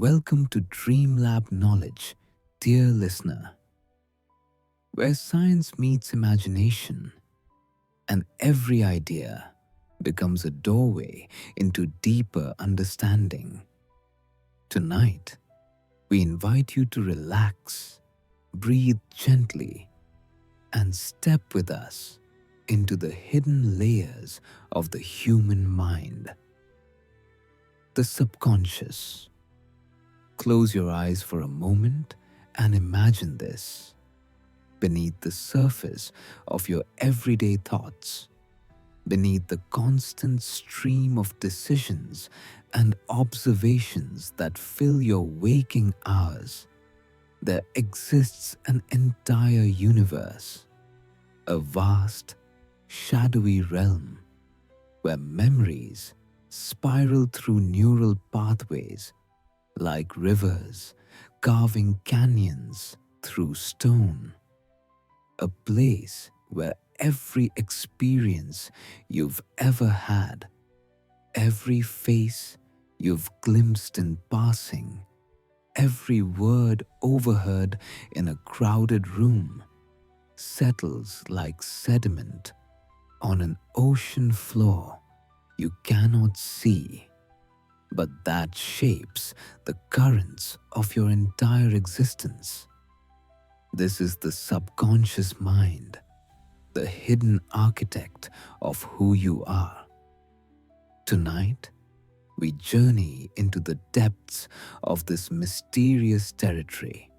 Welcome to DREAMLAB Knowledge, dear listener, where science meets imagination and every idea becomes a doorway into deeper understanding. Tonight, we invite you to relax, breathe gently, and step with us into the hidden layers of the human mind. The subconscious. Close your eyes for a moment and imagine this. Beneath the surface of your everyday thoughts, beneath the constant stream of decisions and observations that fill your waking hours, there exists an entire universe, a vast, shadowy realm where memories spiral through neural pathways like rivers carving canyons through stone, a place where every experience you've ever had, every face you've glimpsed in passing, every word overheard in a crowded room settles like sediment on an ocean floor you cannot see, but that shapes the currents of your entire existence. This is the subconscious mind, the hidden architect of who you are. Tonight, we journey into the depths of this mysterious territory,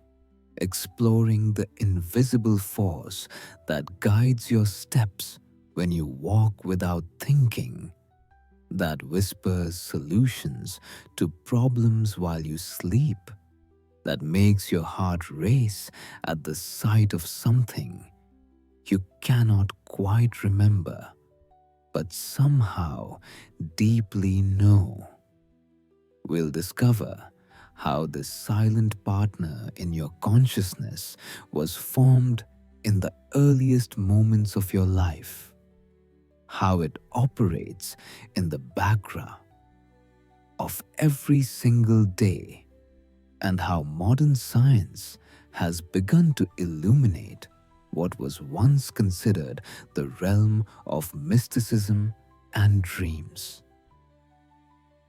exploring the invisible force that guides your steps when you walk without thinking, that whispers solutions to problems while you sleep, that makes your heart race at the sight of something you cannot quite remember, but somehow deeply know. We'll discover how this silent partner in your consciousness was formed in the earliest moments of your life, how it operates in the background of every single day, and how modern science has begun to illuminate what was once considered the realm of mysticism and dreams.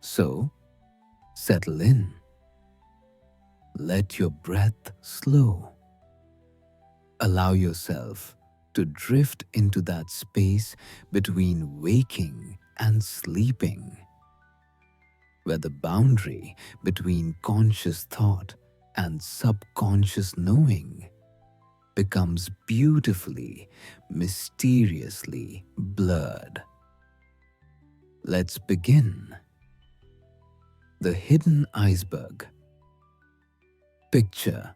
So, settle in. Let your breath slow. Allow yourself to drift into that space between waking and sleeping, where the boundary between conscious thought and subconscious knowing becomes beautifully, mysteriously blurred. Let's begin. The hidden iceberg. Picture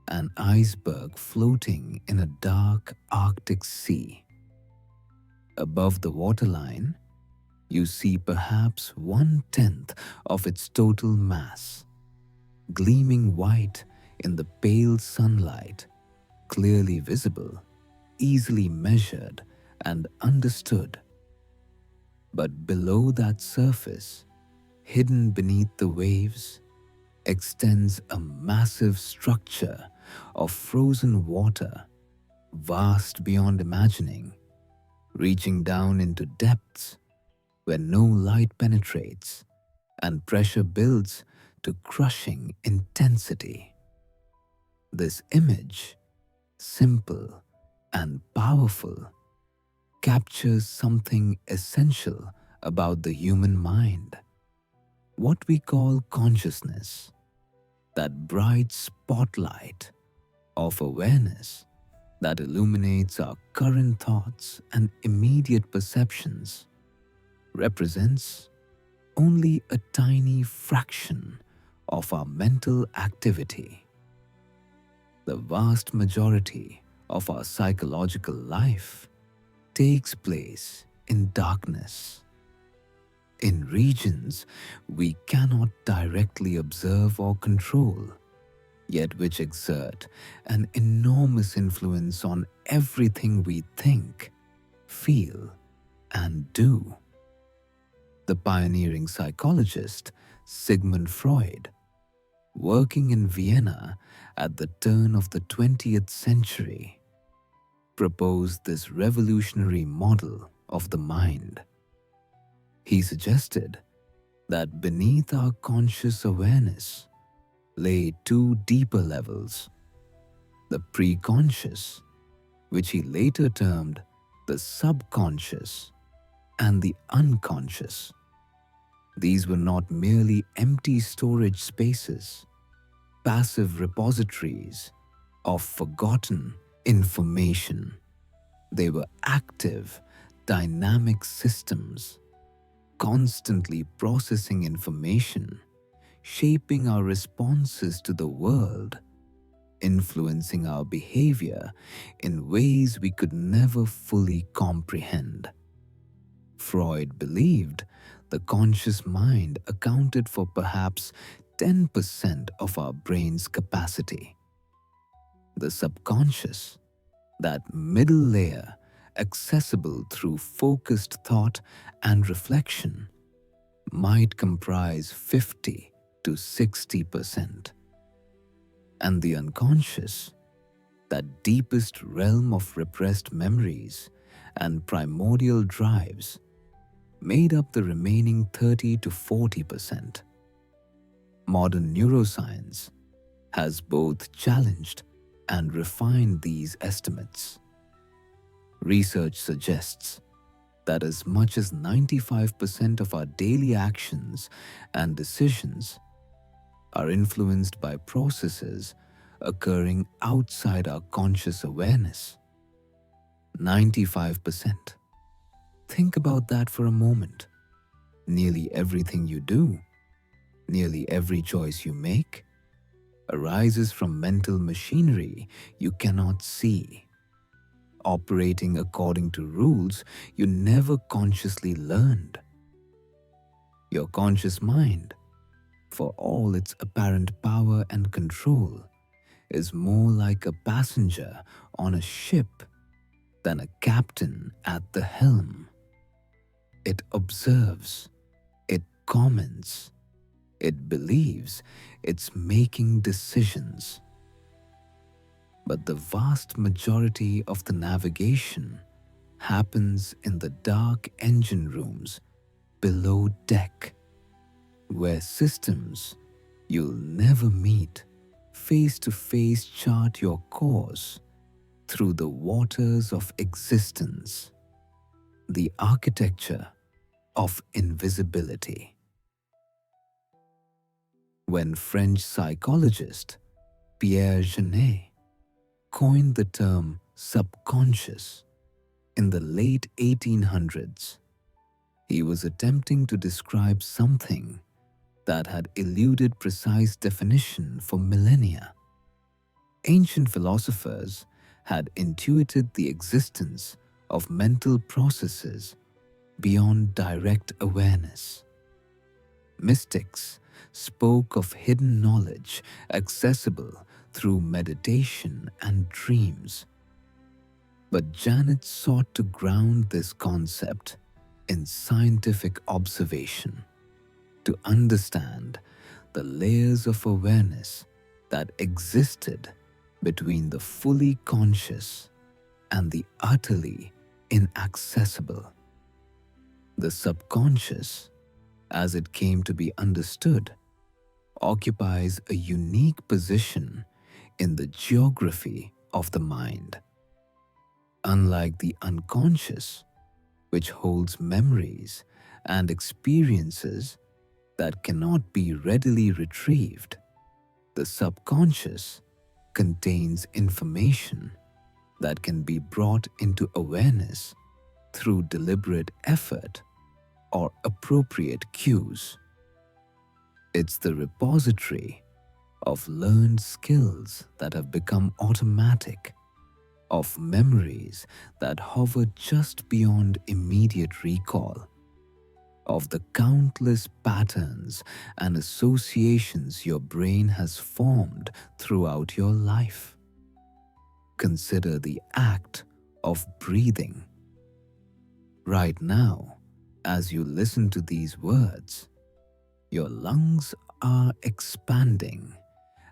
an iceberg floating in a dark Arctic sea. Above the waterline, you see perhaps 1/10 of its total mass, gleaming white in the pale sunlight, clearly visible, easily measured and understood. But below that surface, hidden beneath the waves, extends a massive structure of frozen water, vast beyond imagining, reaching down into depths where no light penetrates and pressure builds to crushing intensity. This image, simple and powerful, captures something essential about the human mind, what we call consciousness, that bright spotlight of awareness that illuminates our current thoughts and immediate perceptions, represents only a tiny fraction of our mental activity. The vast majority of our psychological life takes place in darkness, in regions we cannot directly observe or control, yet which exert an enormous influence on everything we think, feel, and do. The pioneering psychologist Sigmund Freud working in Vienna at the turn of the 20th century, proposed this revolutionary model of the mind. He suggested that beneath our conscious awareness lay two deeper levels: the preconscious, which he later termed the subconscious, and the unconscious. These were not merely empty storage spaces, passive repositories of forgotten information. They were active, dynamic systems, constantly processing information, shaping our responses to the world, influencing our behavior in ways we could never fully comprehend. Freud believed the conscious mind accounted for perhaps 10% of our brain's capacity. The subconscious, that middle layer accessible through focused thought and reflection, might comprise 50 to 60%. And the unconscious, that deepest realm of repressed memories and primordial drives, made up the remaining 30 to 40%. Modern neuroscience has both challenged and refined these estimates. Research suggests that as much as 95% of our daily actions and decisions are influenced by processes occurring outside our conscious awareness. 95%. Think about that for a moment. Nearly everything you do, nearly every choice you make, arises from mental machinery you cannot see, operating according to rules you never consciously learned. Your conscious mind, for all its apparent power and control, is more like a passenger on a ship than a captain at the helm. It observes, it comments, it believes it's making decisions. But the vast majority of the navigation happens in the dark engine rooms below deck, where systems you'll never meet face to face chart your course through the waters of existence, the architecture of invisibility. When French psychologist Pierre Janet coined the term subconscious in the late 1800s, he was attempting to describe something that had eluded precise definition for millennia. Ancient philosophers had intuited the existence of mental processes beyond direct awareness. Mystics spoke of hidden knowledge accessible through meditation and dreams. But Janet sought to ground this concept in scientific observation, to understand the layers of awareness that existed between the fully conscious and the utterly inaccessible. The subconscious, as it came to be understood, occupies a unique position in the geography of the mind. Unlike the unconscious, which holds memories and experiences that cannot be readily retrieved, the subconscious contains information that can be brought into awareness through deliberate effort or appropriate cues. It's the repository of learned skills that have become automatic, of memories that hover just beyond immediate recall, of the countless patterns and associations your brain has formed throughout your life. Consider the act of breathing. Right now, as you listen to these words, your lungs are expanding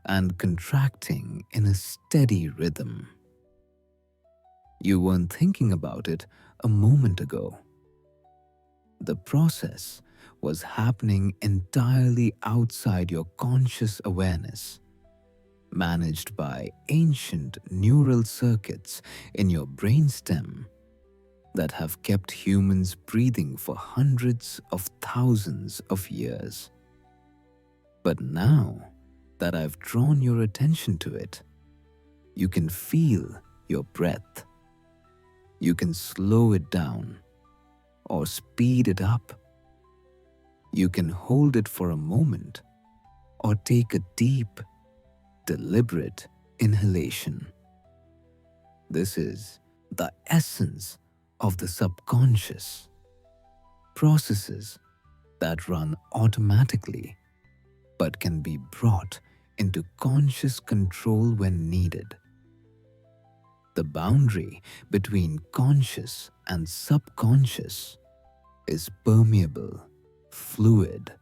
and contracting in a steady rhythm. You weren't thinking about it a moment ago. The process was happening entirely outside your conscious awareness, managed by ancient neural circuits in your brainstem that have kept humans breathing for hundreds of thousands of years. But now that I've drawn your attention to it, you can feel your breath. You can slow it down or speed it up. You can hold it for a moment or take a deep, deliberate inhalation. This is the essence of the subconscious, processes that run automatically but can be brought into conscious control when needed. The boundary between conscious and subconscious is permeable, fluid,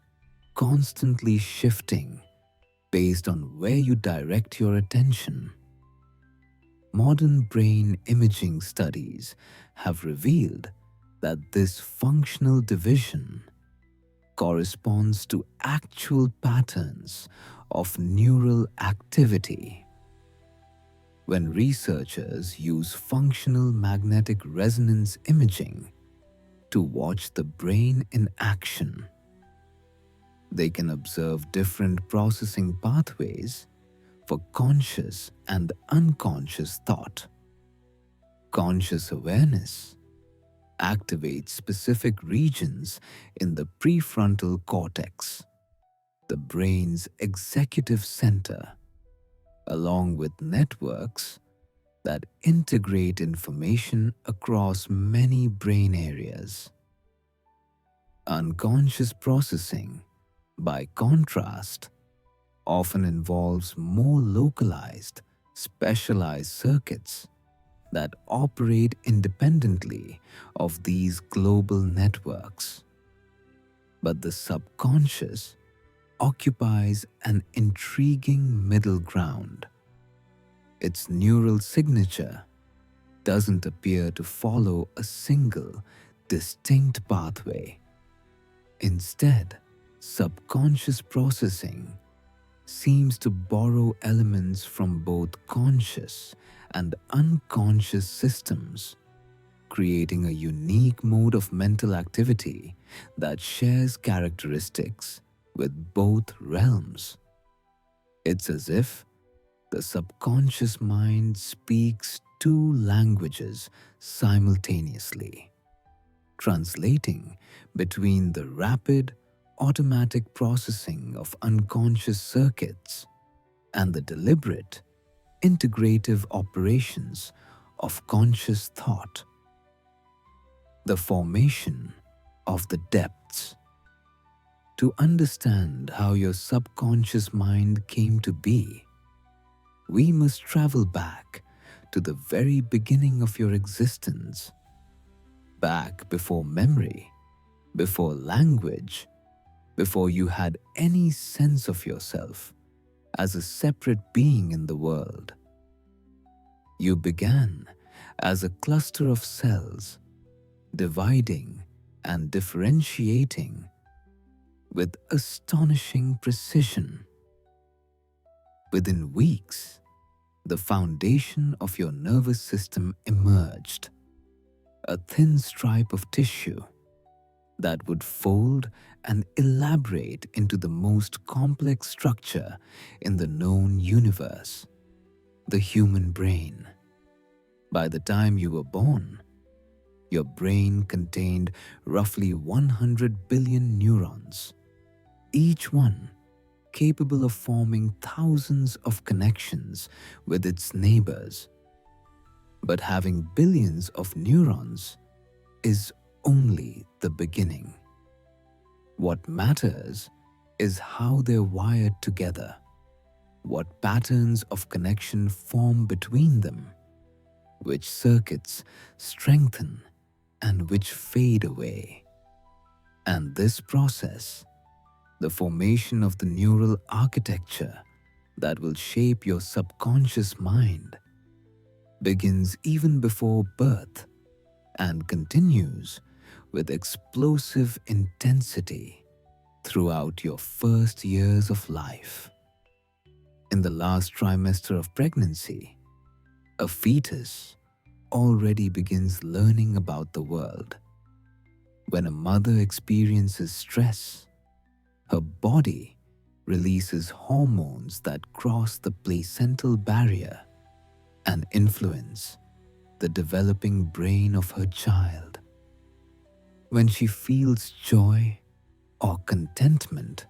constantly shifting based on where you direct your attention. Modern brain imaging studies have revealed that this functional division corresponds to actual patterns of neural activity. When researchers use functional magnetic resonance imaging to watch the brain in action, they can observe different processing pathways for conscious and unconscious thought. Conscious awareness activates specific regions in the prefrontal cortex, the brain's executive center, along with networks that integrate information across many brain areas. Unconscious processing, by contrast, often involves more localized, specialized circuits that operate independently of these global networks. But the subconscious occupies an intriguing middle ground. Its neural signature doesn't appear to follow a single, distinct pathway. Instead, subconscious processing seems to borrow elements from both conscious and unconscious systems, creating a unique mode of mental activity that shares characteristics with both realms. It's as if the subconscious mind speaks two languages simultaneously, translating between the rapid, automatic processing of unconscious circuits and the deliberate, integrative operations of conscious thought. The formation of the depths. To understand how your subconscious mind came to be, we must travel back to the very beginning of your existence, back before memory, before language, before you had any sense of yourself as a separate being in the world. You began as a cluster of cells, dividing and differentiating with astonishing precision. Within weeks, the foundation of your nervous system emerged, a thin stripe of tissue that would fold and elaborate into the most complex structure in the known universe, the human brain. By the time you were born, your brain contained roughly 100 billion neurons, each one capable of forming thousands of connections with its neighbors. But having billions of neurons is only the beginning. What matters is how they're wired together, what patterns of connection form between them, which circuits strengthen and which fade away. And this process, the formation of the neural architecture that will shape your subconscious mind begins even before birth and continues with explosive intensity throughout your first years of life. In the last trimester of pregnancy, a fetus already begins learning about the world. When a mother experiences stress, her body releases hormones that cross the placental barrier and influence the developing brain of her child. When she feels joy or contentment,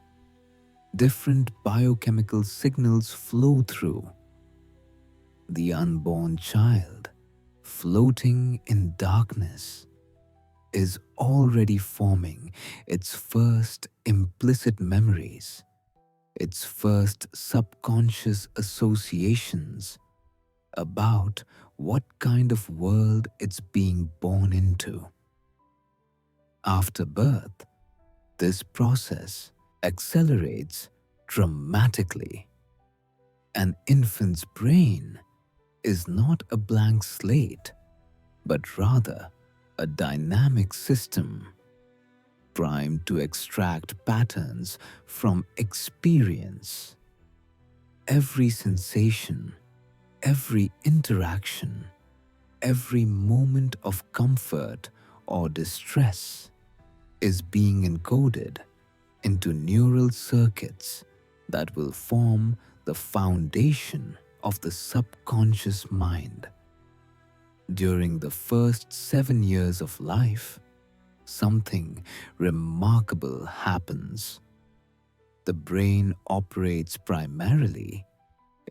different biochemical signals flow through. The unborn child, floating in darkness, is already forming its first implicit memories, its first subconscious associations about what kind of world it's being born into. After birth, this process accelerates dramatically. An infant's brain is not a blank slate, but rather a dynamic system primed to extract patterns from experience. Every sensation, every interaction, every moment of comfort or distress is being encoded into neural circuits that will form the foundation of the subconscious mind. During the first 7 years of life, something remarkable happens. The brain operates primarily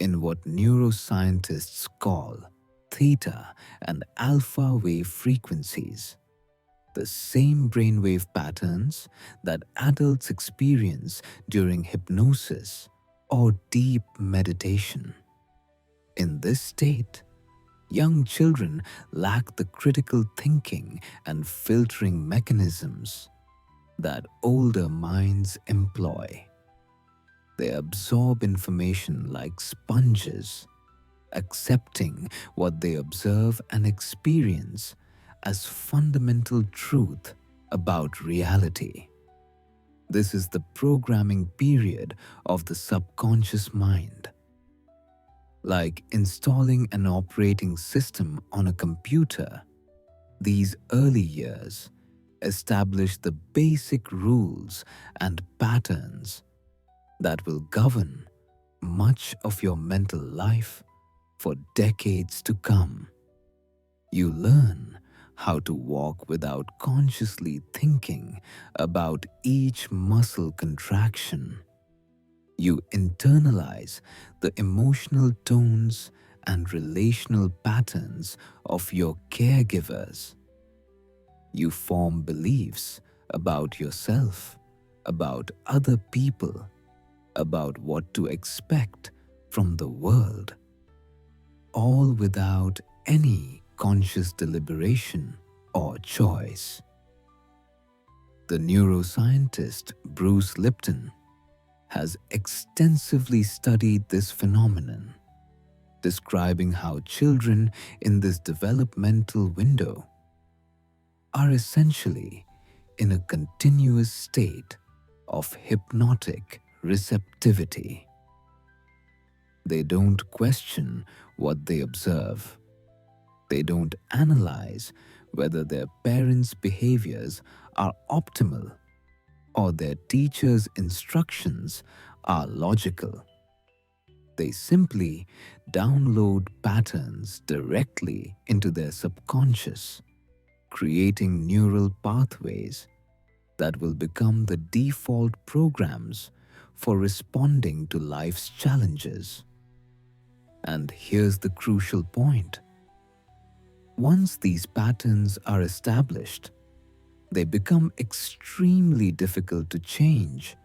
in what neuroscientists call theta and alpha wave frequencies, the same brainwave patterns that adults experience during hypnosis or deep meditation. In this state, young children lack the critical thinking and filtering mechanisms that older minds employ. They absorb information like sponges, accepting what they observe and experience as fundamental truth about reality. This is the programming period of the subconscious mind. Like installing an operating system on a computer, these early years establish the basic rules and patterns that will govern much of your mental life for decades to come. You learn how to walk without consciously thinking about each muscle contraction. You internalize the emotional tones and relational patterns of your caregivers. You form beliefs about yourself, about other people, about what to expect from the world, all without any conscious deliberation or choice. The neuroscientist Bruce Lipton has extensively studied this phenomenon, describing how children in this developmental window are essentially in a continuous state of hypnotic receptivity. They don't question what they observe. They don't analyze whether their parents' behaviors are optimal or their teacher's instructions are logical. They simply download patterns directly into their subconscious, creating neural pathways that will become the default programs for responding to life's challenges. And here's the crucial point. Once these patterns are established, they become extremely difficult to change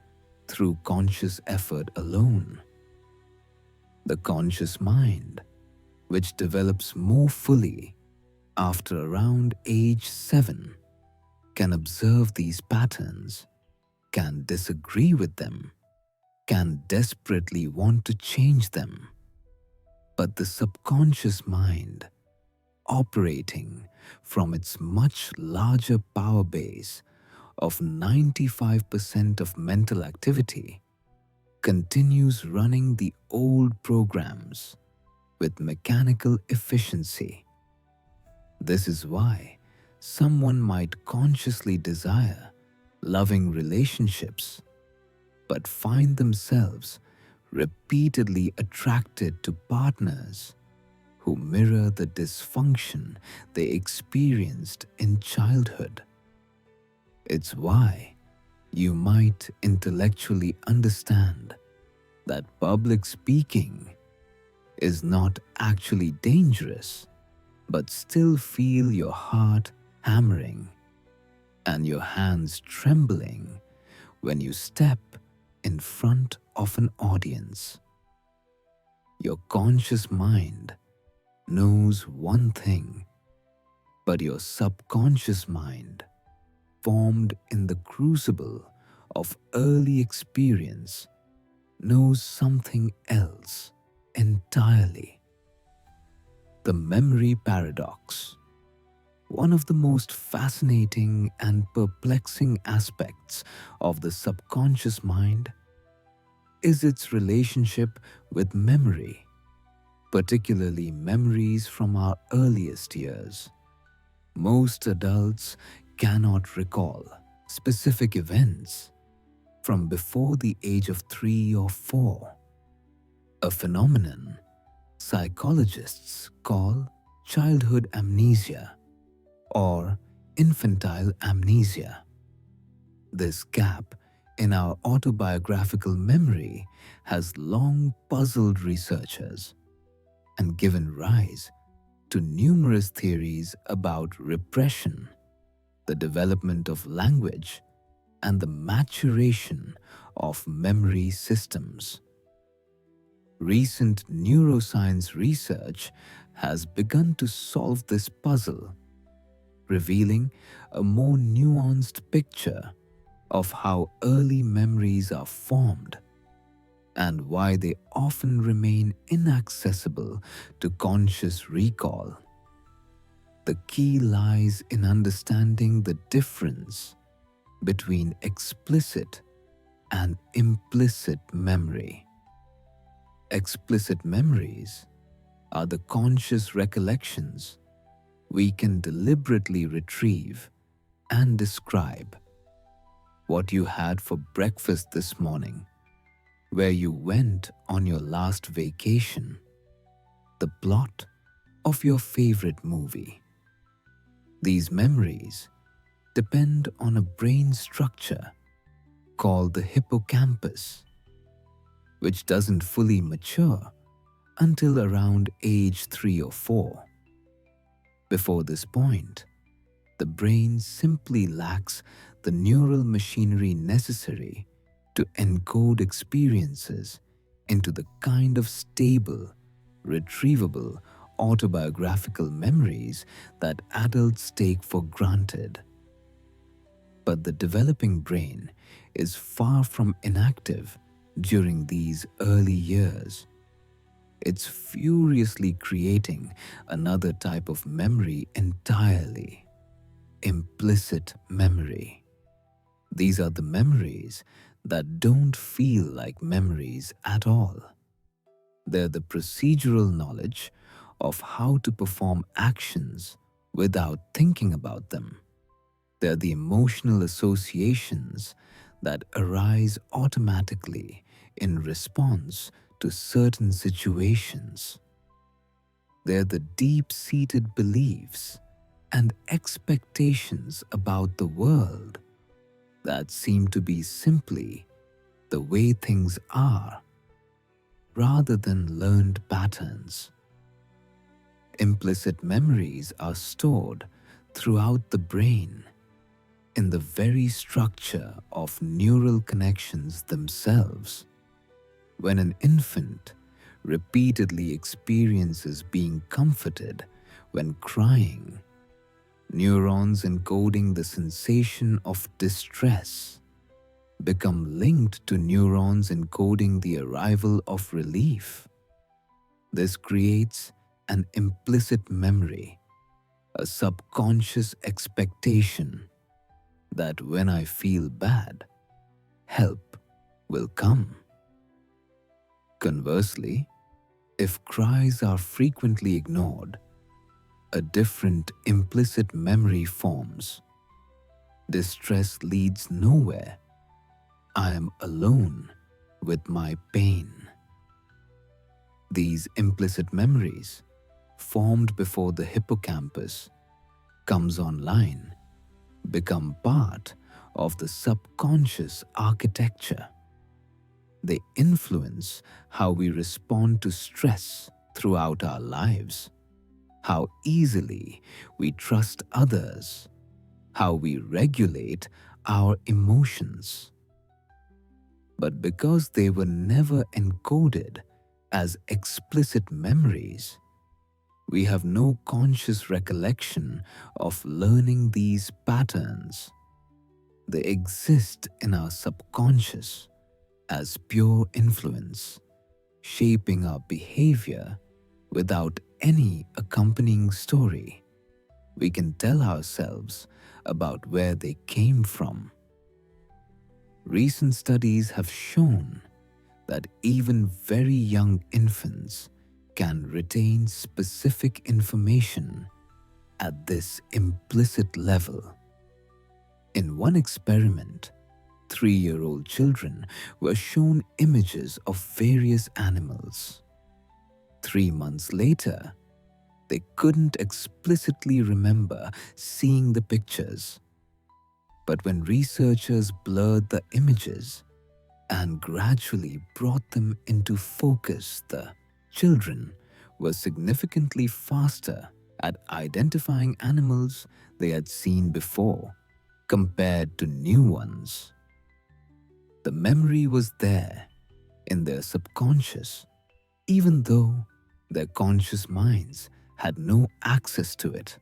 through conscious effort alone. The conscious mind, which develops more fully after around age 7, can observe these patterns, can disagree with them, can desperately want to change them. But the subconscious mind, operating from its much larger power base of 95% of mental activity, continues running the old programs with mechanical efficiency. This is why someone might consciously desire loving relationships but find themselves repeatedly attracted to partners who mirror the dysfunction they experienced in childhood. It's why you might intellectually understand that public speaking is not actually dangerous, but still feel your heart hammering and your hands trembling when you step in front of an audience. Your conscious mind knows one thing, but your subconscious mind, formed in the crucible of early experience, knows something else entirely. The memory paradox. One of the most fascinating and perplexing aspects of the subconscious mind is its relationship with memory, particularly memories from our earliest years. Most adults cannot recall specific events from before the age of 3 or 4, a phenomenon psychologists call childhood amnesia or infantile amnesia. This gap in our autobiographical memory has long puzzled researchers and given rise to numerous theories about repression, the development of language, and the maturation of memory systems. Recent neuroscience research has begun to solve this puzzle, revealing a more nuanced picture of how early memories are formed and why they often remain inaccessible to conscious recall. The key lies in understanding the difference between explicit and implicit memory. Explicit memories are the conscious recollections we can deliberately retrieve and describe. What you had for breakfast this morning, where you went on your last vacation, the plot of your favorite movie. These memories depend on a brain structure called the hippocampus, which doesn't fully mature until around age 3 or 4. Before this point, the brain simply lacks the neural machinery necessary to encode experiences into the kind of stable, retrievable autobiographical memories that adults take for granted. But the developing brain is far from inactive during these early years. It's furiously creating another type of memory entirely: implicit memory. These are the memories that don't feel like memories at all. They're the procedural knowledge of how to perform actions without thinking about them. They're the emotional associations that arise automatically in response to certain situations. They're the deep-seated beliefs and expectations about the world that seem to be simply the way things are, rather than learned patterns. Implicit memories are stored throughout the brain, in the very structure of neural connections themselves. When an infant repeatedly experiences being comforted when crying, neurons encoding the sensation of distress become linked to neurons encoding the arrival of relief. This creates an implicit memory, a subconscious expectation that when I feel bad, help will come. Conversely, if cries are frequently ignored, a different implicit memory forms. Distress leads nowhere. I am alone with my pain. These implicit memories, formed before the hippocampus comes online, become part of the subconscious architecture. They influence how we respond to stress throughout our lives, how easily we trust others, how we regulate our emotions. But because they were never encoded as explicit memories, we have no conscious recollection of learning these patterns. They exist in our subconscious as pure influence, shaping our behavior without any accompanying story we can tell ourselves about where they came from. Recent studies have shown that even very young infants can retain specific information at this implicit level. In one experiment, 3-year-old children were shown images of various animals. 3 months later, they couldn't explicitly remember seeing the pictures. But when researchers blurred the images and gradually brought them into focus, the children were significantly faster at identifying animals they had seen before compared to new ones. The memory was there in their subconscious, even though their conscious minds had no access to it.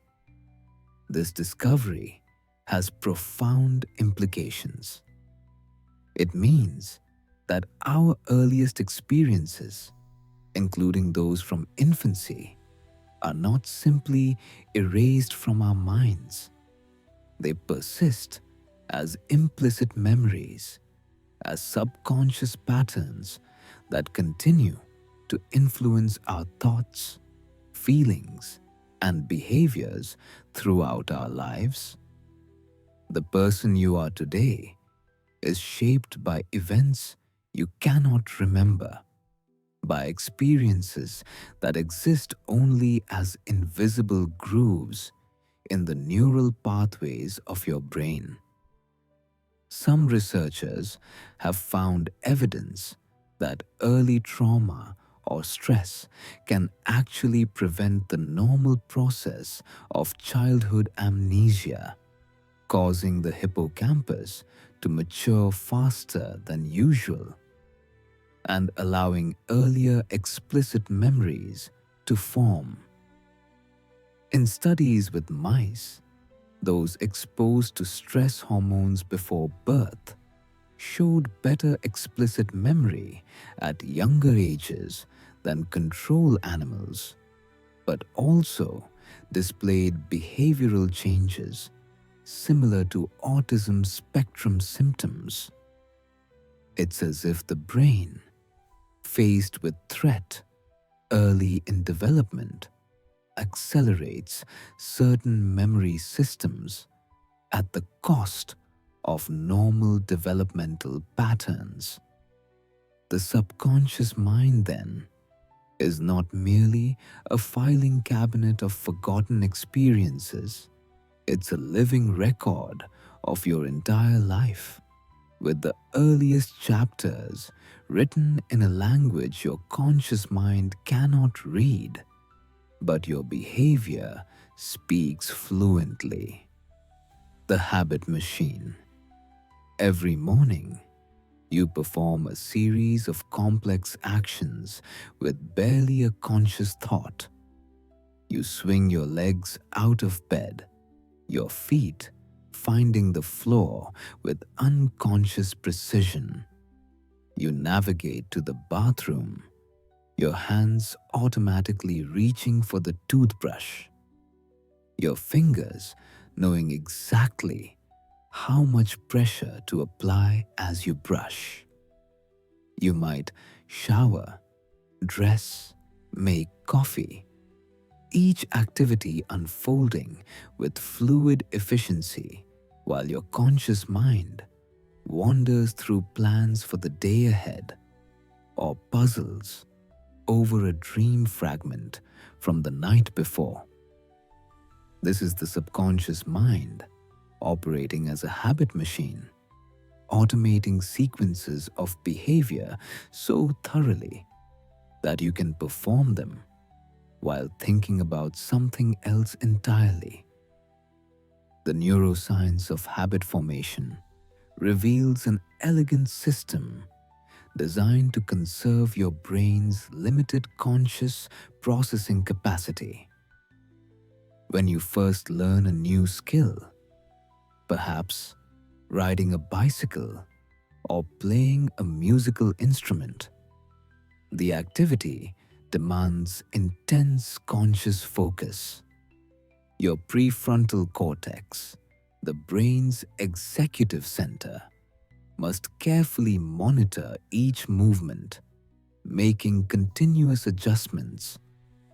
This discovery has profound implications. It means that our earliest experiences, including those from infancy, are not simply erased from our minds. They persist as implicit memories, as subconscious patterns that continue to influence our thoughts, feelings, and behaviors throughout our lives. The person you are today is shaped by events you cannot remember, by experiences that exist only as invisible grooves in the neural pathways of your brain. Some researchers have found evidence that early trauma or stress can actually prevent the normal process of childhood amnesia, causing the hippocampus to mature faster than usual and allowing earlier explicit memories to form. In studies with mice, those exposed to stress hormones before birth showed better explicit memory at younger ages than control animals, but also displayed behavioral changes similar to autism spectrum symptoms. It's as if the brain, faced with threat early in development, accelerates certain memory systems at the cost of normal developmental patterns. The subconscious mind, then, is not merely a filing cabinet of forgotten experiences. It's a living record of your entire life, with the earliest chapters written in a language your conscious mind cannot read, but your behavior speaks fluently. The habit machine. Every morning, you perform a series of complex actions with barely a conscious thought. You swing your legs out of bed, your feet finding the floor with unconscious precision. You navigate to the bathroom, your hands automatically reaching for the toothbrush, your fingers knowing exactly how much pressure to apply as you brush. You might shower, dress, make coffee, each activity unfolding with fluid efficiency while your conscious mind wanders through plans for the day ahead or puzzles over a dream fragment from the night before. This is the subconscious mind operating as a habit machine, automating sequences of behavior so thoroughly that you can perform them while thinking about something else entirely. The neuroscience of habit formation reveals an elegant system designed to conserve your brain's limited conscious processing capacity. When you first learn a new skill, perhaps riding a bicycle or playing a musical instrument, the activity demands intense conscious focus. Your prefrontal cortex, the brain's executive center, must carefully monitor each movement, making continuous adjustments,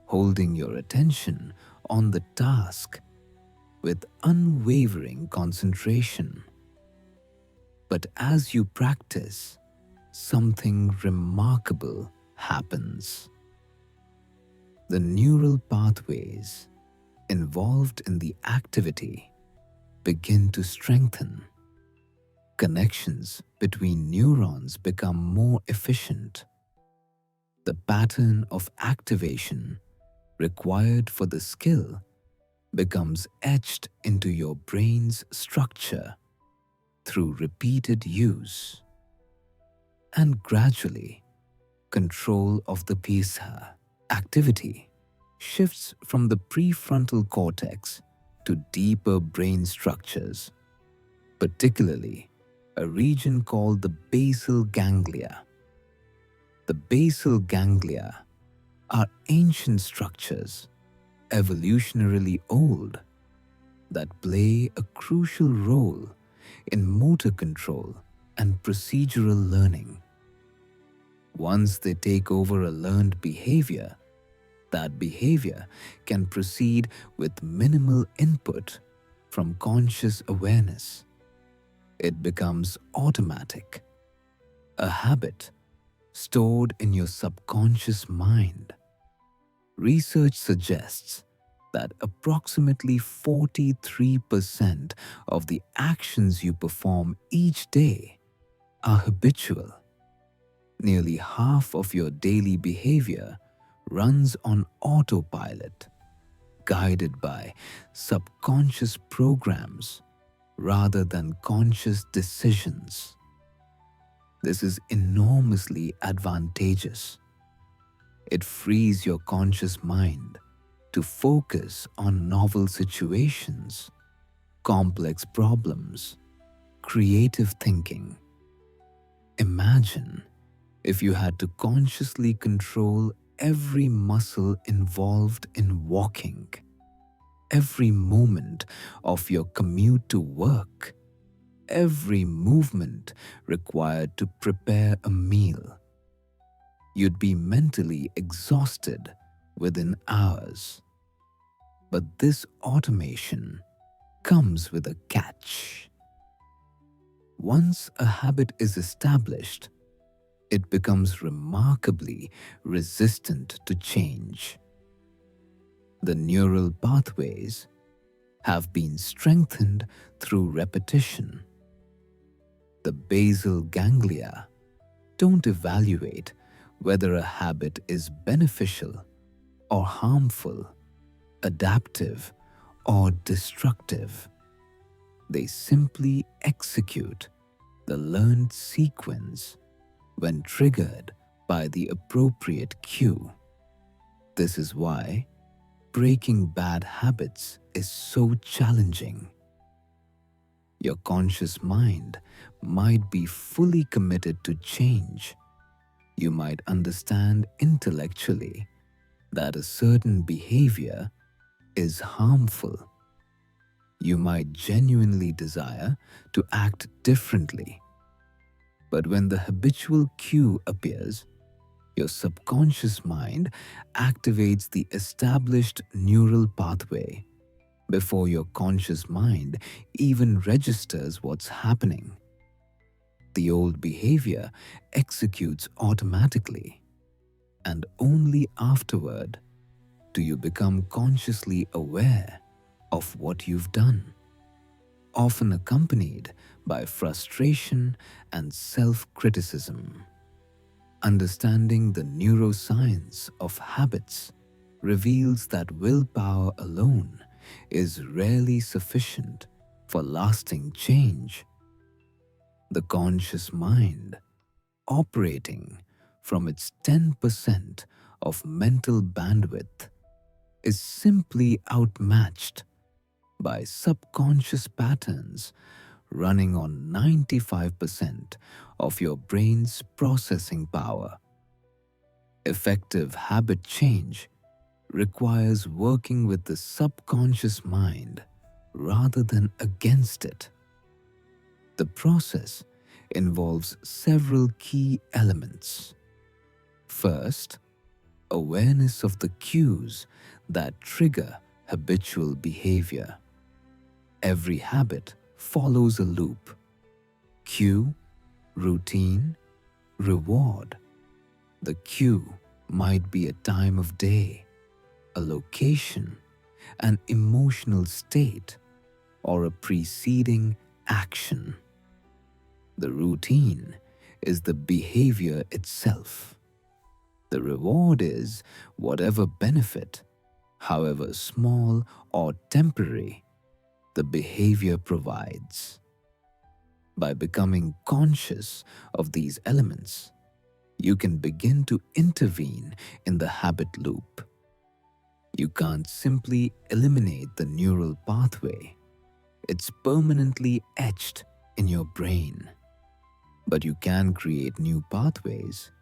holding your attention on the task with unwavering concentration. But as you practice, something remarkable happens. The neural pathways involved in the activity begin to strengthen. Connections between neurons become more efficient. The pattern of activation required for the skill becomes etched into your brain's structure through repeated use. And gradually, control of the PISA activity shifts from the prefrontal cortex to deeper brain structures, particularly a region called the basal ganglia. The basal ganglia are ancient structures, evolutionarily old, that play a crucial role in motor control and procedural learning. Once they take over a learned behavior, that behavior can proceed with minimal input from conscious awareness. It becomes automatic, a habit stored in your subconscious mind. Research suggests that approximately 43% of the actions you perform each day are habitual. Nearly half of your daily behavior runs on autopilot, guided by subconscious programs rather than conscious decisions. This is enormously advantageous. It frees your conscious mind to focus on novel situations, complex problems, creative thinking. Imagine if you had to consciously control every muscle involved in walking, every moment of your commute to work, every movement required to prepare a meal. You'd be mentally exhausted within hours. But this automation comes with a catch. Once a habit is established, it becomes remarkably resistant to change. The neural pathways have been strengthened through repetition. The basal ganglia don't evaluate whether a habit is beneficial or harmful, adaptive or destructive. They simply execute the learned sequence when triggered by the appropriate cue. This is why breaking bad habits is so challenging. Your conscious mind might be fully committed to change. You might understand intellectually that a certain behavior is harmful. You might genuinely desire to act differently. But when the habitual cue appears, your subconscious mind activates the established neural pathway before your conscious mind even registers what's happening. The old behavior executes automatically, and only afterward do you become consciously aware of what you've done, often accompanied by frustration and self-criticism. Understanding the neuroscience of habits reveals that willpower alone is rarely sufficient for lasting change. The conscious mind, operating from its 10% of mental bandwidth, is simply outmatched by subconscious patterns running on 95% of your brain's processing power. Effective habit change requires working with the subconscious mind rather than against it. The process involves several key elements. First, awareness of the cues that trigger habitual behavior. Every habit follows a loop: cue, routine, reward. The cue might be a time of day, a location, an emotional state, or a preceding action. The routine is the behavior itself. The reward is whatever benefit, however small or temporary, the behavior provides. By becoming conscious of these elements, you can begin to intervene in the habit loop. You can't simply eliminate the neural pathway. It's permanently etched in your brain. But you can create new pathways,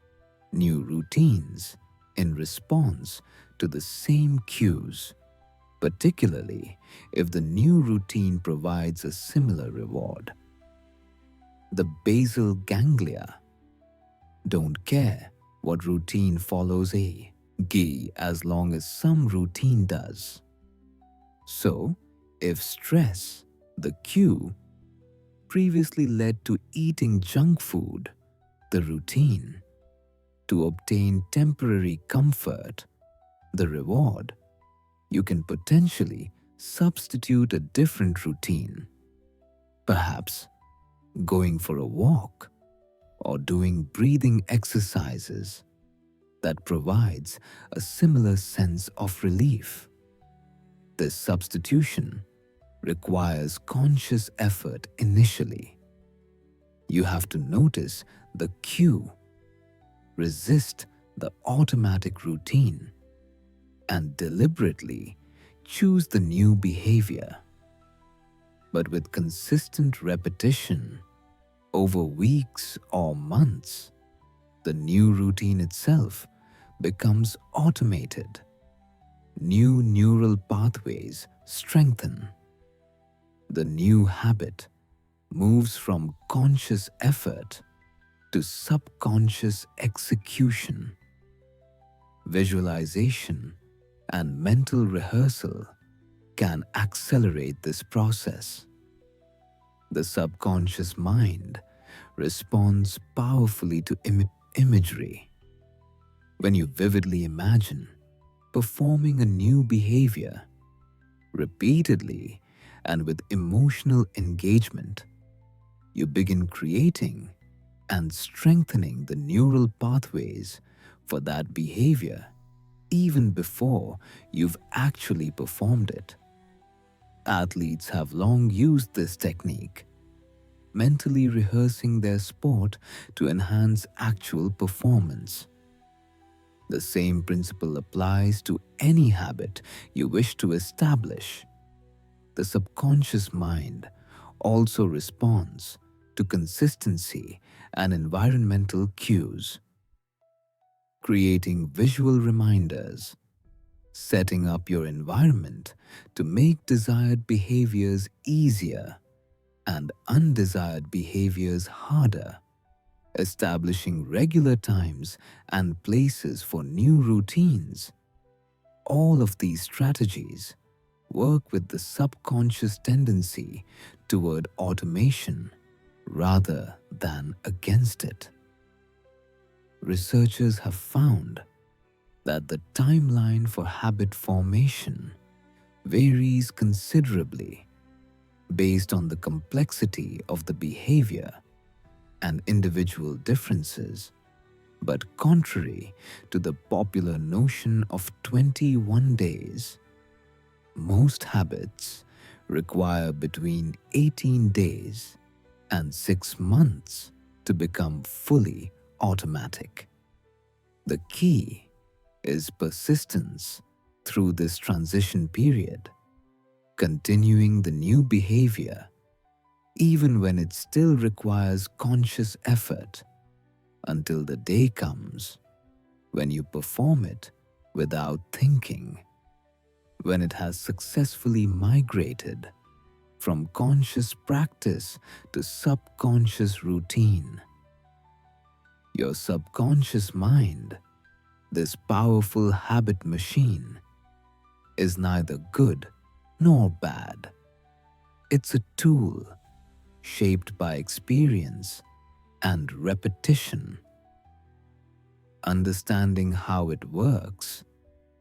new routines in response to the same cues, particularly if the new routine provides a similar reward. The basal ganglia don't care what routine follows a GI as long as some routine does. So, if stress, the cue, previously led to eating junk food, the routine, to obtain temporary comfort, the reward, you can potentially substitute a different routine. Perhaps going for a walk or doing breathing exercises that provides a similar sense of relief. This substitution requires conscious effort initially. You have to notice the cue, resist the automatic routine, and deliberately choose the new behavior. But with consistent repetition over weeks or months, the new routine itself becomes automated. New neural pathways strengthen. The new habit moves from conscious effort to subconscious execution. Visualization and mental rehearsal can accelerate this process. The subconscious mind responds powerfully to imagery. When you vividly imagine performing a new behavior repeatedly and with emotional engagement, you begin creating and strengthening the neural pathways for that behavior even before you've actually performed it. Athletes have long used this technique, mentally rehearsing their sport to enhance actual performance. The same principle applies to any habit you wish to establish. The subconscious mind also responds to consistency and environmental cues, creating visual reminders, setting up your environment to make desired behaviors easier and undesired behaviors harder, establishing regular times and places for new routines. All of these strategies work with the subconscious tendency toward automation rather than against it. Researchers have found that the timeline for habit formation varies considerably based on the complexity of the behavior and individual differences. But contrary to the popular notion of 21 days, most habits require between 18 days and 6 months to become fully automatic. The key is persistence through this transition period, continuing the new behavior even when it still requires conscious effort until the day comes when you perform it without thinking, when it has successfully migrated from conscious practice to subconscious routine. Your subconscious mind, this powerful habit machine, is neither good nor bad. It's a tool shaped by experience and repetition. Understanding how it works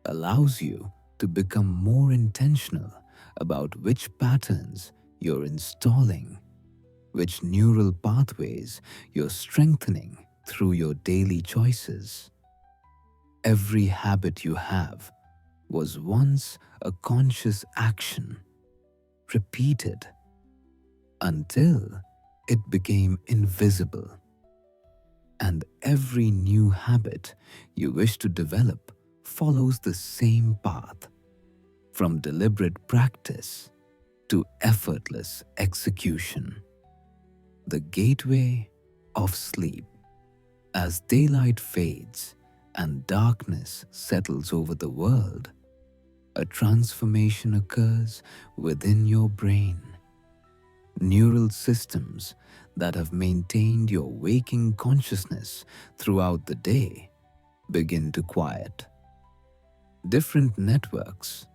allows you to become more intentional about which patterns you're installing, which neural pathways you're strengthening through your daily choices. Every habit you have was once a conscious action, repeated until it became invisible. And every new habit you wish to develop follows the same path, from deliberate practice to effortless execution. The gateway of sleep. As daylight fades and darkness settles over the world, a transformation occurs within your brain. Neural systems that have maintained your waking consciousness throughout the day begin to quiet. Different networks,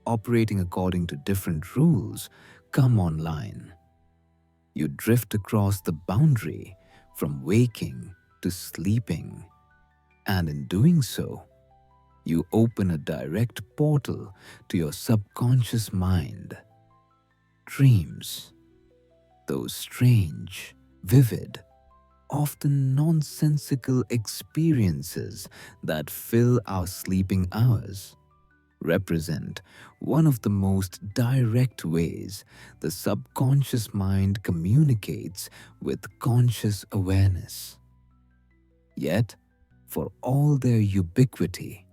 operating according to different rules, come online. You drift across the boundary from waking to sleeping, and in doing so, you open a direct portal to your subconscious mind. Dreams, those strange, vivid, often nonsensical experiences that fill our sleeping hours, represent one of the most direct ways the subconscious mind communicates with conscious awareness. Yet, for all their ubiquity,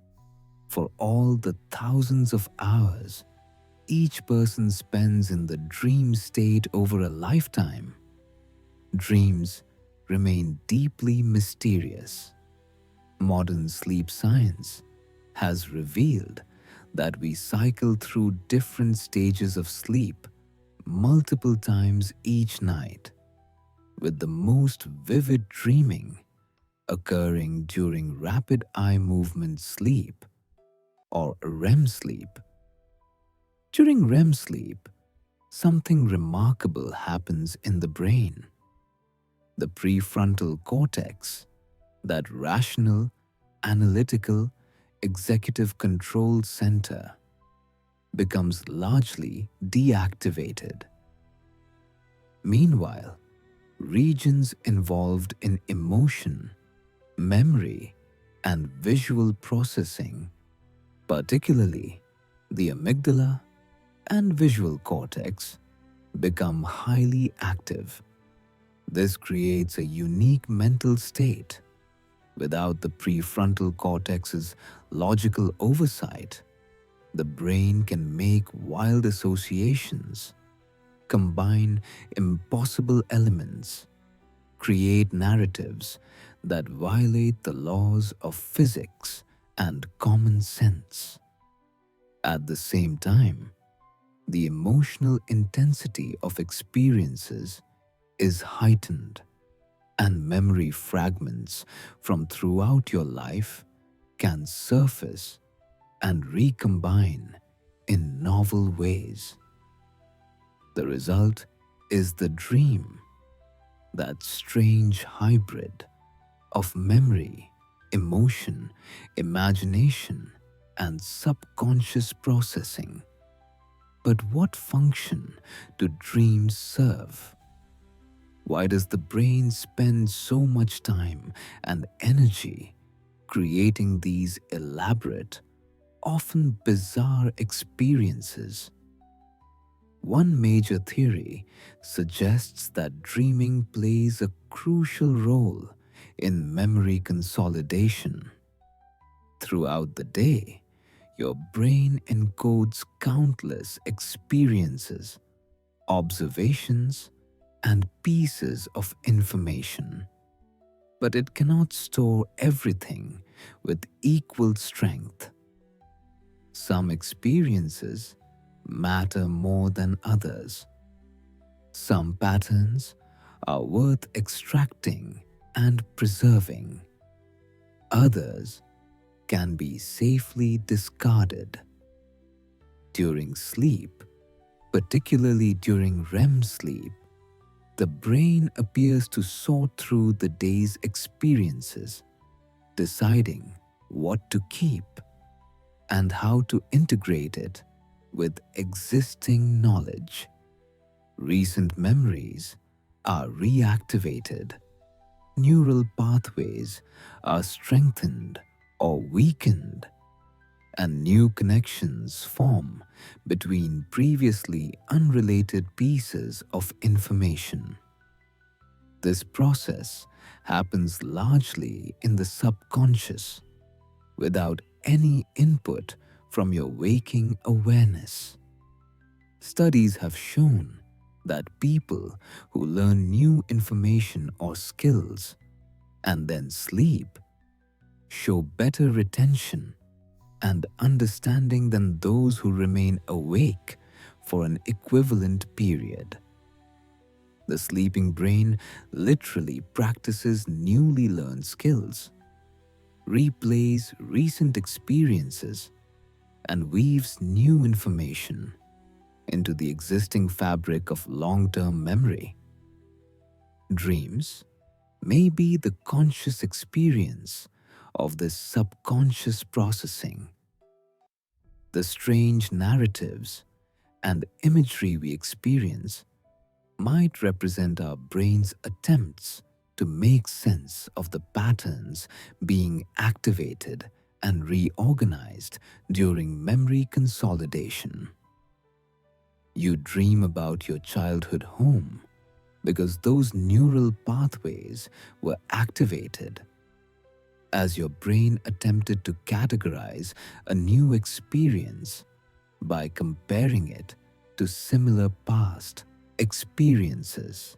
for all the thousands of hours each person spends in the dream state over a lifetime, dreams remain deeply mysterious. Modern sleep science has revealed that we cycle through different stages of sleep multiple times each night, with the most vivid dreaming occurring during rapid eye movement sleep or REM sleep. During REM sleep, something remarkable happens in the brain. The prefrontal cortex, that rational, analytical, executive control center, becomes largely deactivated. Meanwhile, regions involved in emotion, memory, and visual processing, particularly the amygdala and visual cortex, become highly active. This creates a unique mental state. Without the prefrontal cortex's logical oversight, the brain can make wild associations, combine impossible elements, create narratives that violate the laws of physics and common sense. At the same time, the emotional intensity of experiences is heightened, and memory fragments from throughout your life can surface and recombine in novel ways. The result is the dream, that strange hybrid of memory, emotion, imagination, and subconscious processing. But what function do dreams serve? Why does the brain spend so much time and energy creating these elaborate, often bizarre experiences? One major theory suggests that dreaming plays a crucial role in memory consolidation. Throughout the day, your brain encodes countless experiences, observations, and pieces of information. But it cannot store everything with equal strength. Some experiences matter more than others. Some patterns are worth extracting and preserving. Others can be safely discarded. During sleep, particularly during REM sleep, the brain appears to sort through the day's experiences, deciding what to keep and how to integrate it with existing knowledge. Recent memories are reactivated, neural pathways are strengthened or weakened, and new connections form between previously unrelated pieces of information. This process happens largely in the subconscious, without any input from your waking awareness. Studies have shown that people who learn new information or skills and then sleep show better retention and understanding than those who remain awake for an equivalent period. The sleeping brain literally practices newly learned skills, replays recent experiences, and weaves new information into the existing fabric of long-term memory. Dreams may be the conscious experience of this subconscious processing. The strange narratives and imagery we experience might represent our brain's attempts to make sense of the patterns being activated and reorganized during memory consolidation. You dream about your childhood home because those neural pathways were activated as your brain attempted to categorize a new experience by comparing it to similar past experiences.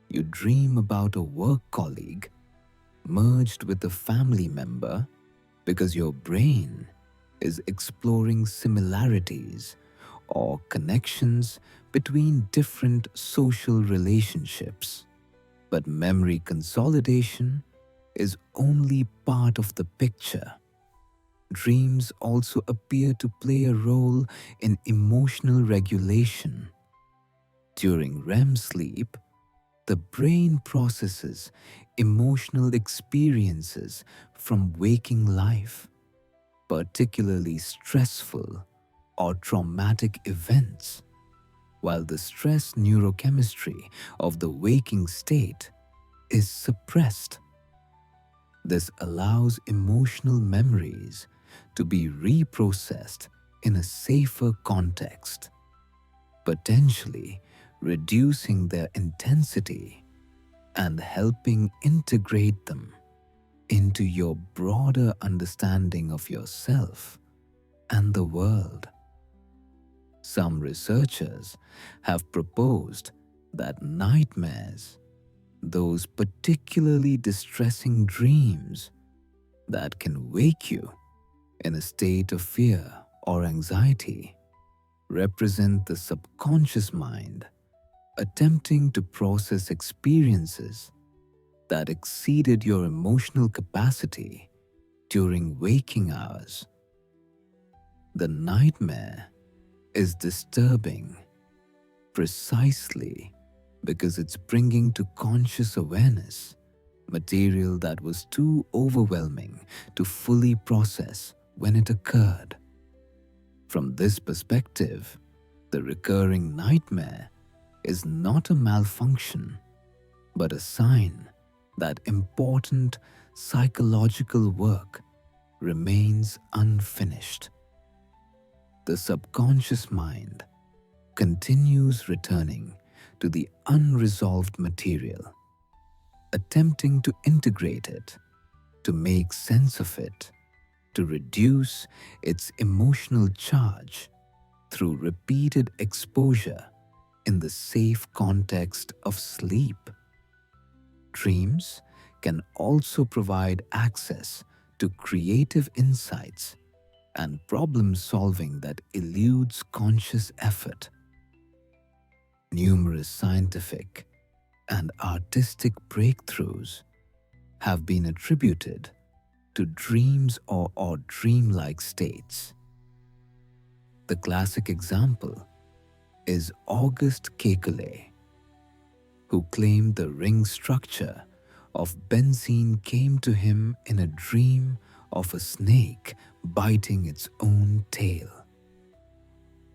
You dream about a work colleague merged with a family member because your brain is exploring similarities or connections between different social relationships. But memory consolidation is only part of the picture. Dreams also appear to play a role in emotional regulation. During REM sleep, the brain processes emotional experiences from waking life, particularly stressful or traumatic events, while the stress neurochemistry of the waking state is suppressed. This allows emotional memories to be reprocessed in a safer context, potentially reducing their intensity and helping integrate them into your broader understanding of yourself and the world. Some researchers have proposed that nightmares, those particularly distressing dreams that can wake you in a state of fear or anxiety, represent the subconscious mind attempting to process experiences that exceeded your emotional capacity during waking hours. The nightmare is disturbing precisely because it's bringing to conscious awareness material that was too overwhelming to fully process when it occurred. From this perspective, the recurring nightmare is not a malfunction, but a sign that important psychological work remains unfinished. The subconscious mind continues returning to the unresolved material, attempting to integrate it, to make sense of it, to reduce its emotional charge through repeated exposure in the safe context of sleep. Dreams can also provide access to creative insights and problem solving that eludes conscious effort. Numerous scientific and artistic breakthroughs have been attributed to dreams or dreamlike states. The classic example is Auguste Kekulé, who claimed the ring structure of benzene came to him in a dream of a snake biting its own tail.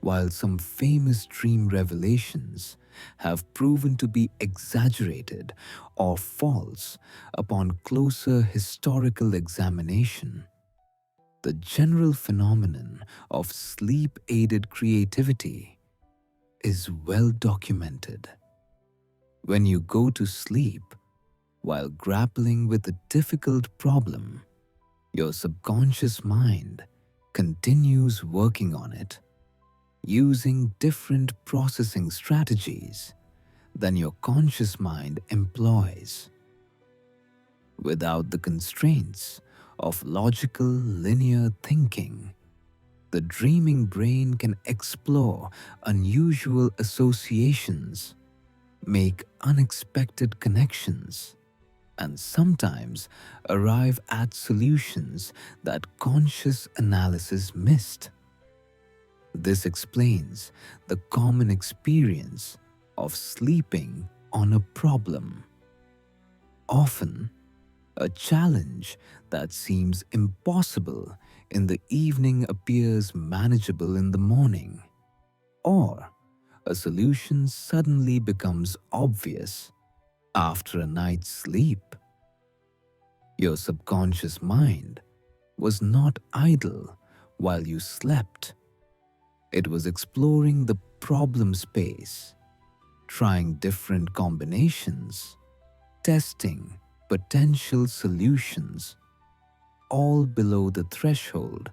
While some famous dream revelations have proven to be exaggerated or false upon closer historical examination, the general phenomenon of sleep-aided creativity is well documented. When you go to sleep while grappling with a difficult problem, your subconscious mind continues working on it, using different processing strategies than your conscious mind employs. Without the constraints of logical linear thinking, the dreaming brain can explore unusual associations, make unexpected connections, and sometimes arrive at solutions that conscious analysis missed. This explains the common experience of sleeping on a problem. Often, a challenge that seems impossible in the evening appears manageable in the morning, or a solution suddenly becomes obvious after a night's sleep. Your subconscious mind was not idle while you slept. It was exploring the problem space, trying different combinations, testing potential solutions, all below the threshold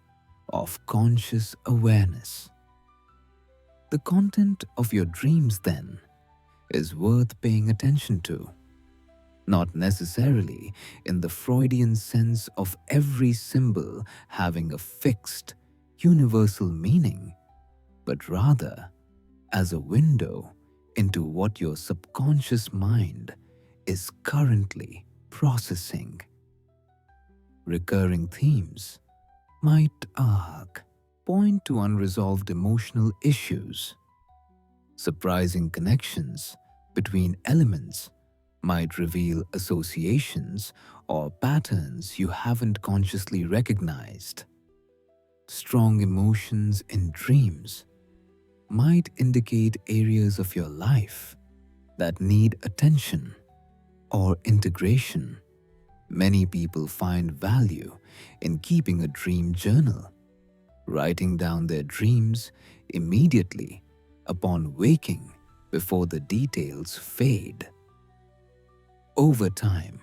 of conscious awareness. The content of your dreams, then, is worth paying attention to, not necessarily in the Freudian sense of every symbol having a fixed, universal meaning, but rather as a window into what your subconscious mind is currently processing. Recurring themes might point to unresolved emotional issues. Surprising connections between elements might reveal associations or patterns you haven't consciously recognized. Strong emotions in dreams might indicate areas of your life that need attention or integration. Many people find value in keeping a dream journal, writing down their dreams immediately upon waking before the details fade. Over time,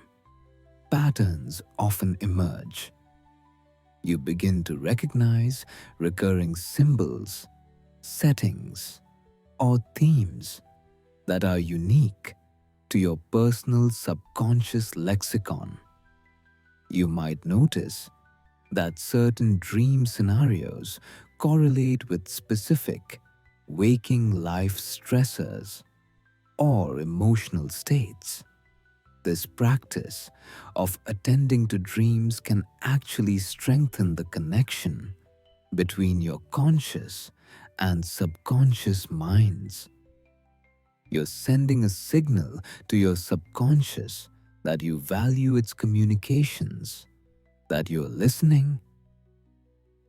patterns often emerge. You begin to recognize recurring symbols, settings, or themes that are unique to your personal subconscious lexicon. You might notice that certain dream scenarios correlate with specific waking life stressors or emotional states. This practice of attending to dreams can actually strengthen the connection between your conscious and subconscious minds. You're sending a signal to your subconscious that you value its communications, that you're listening.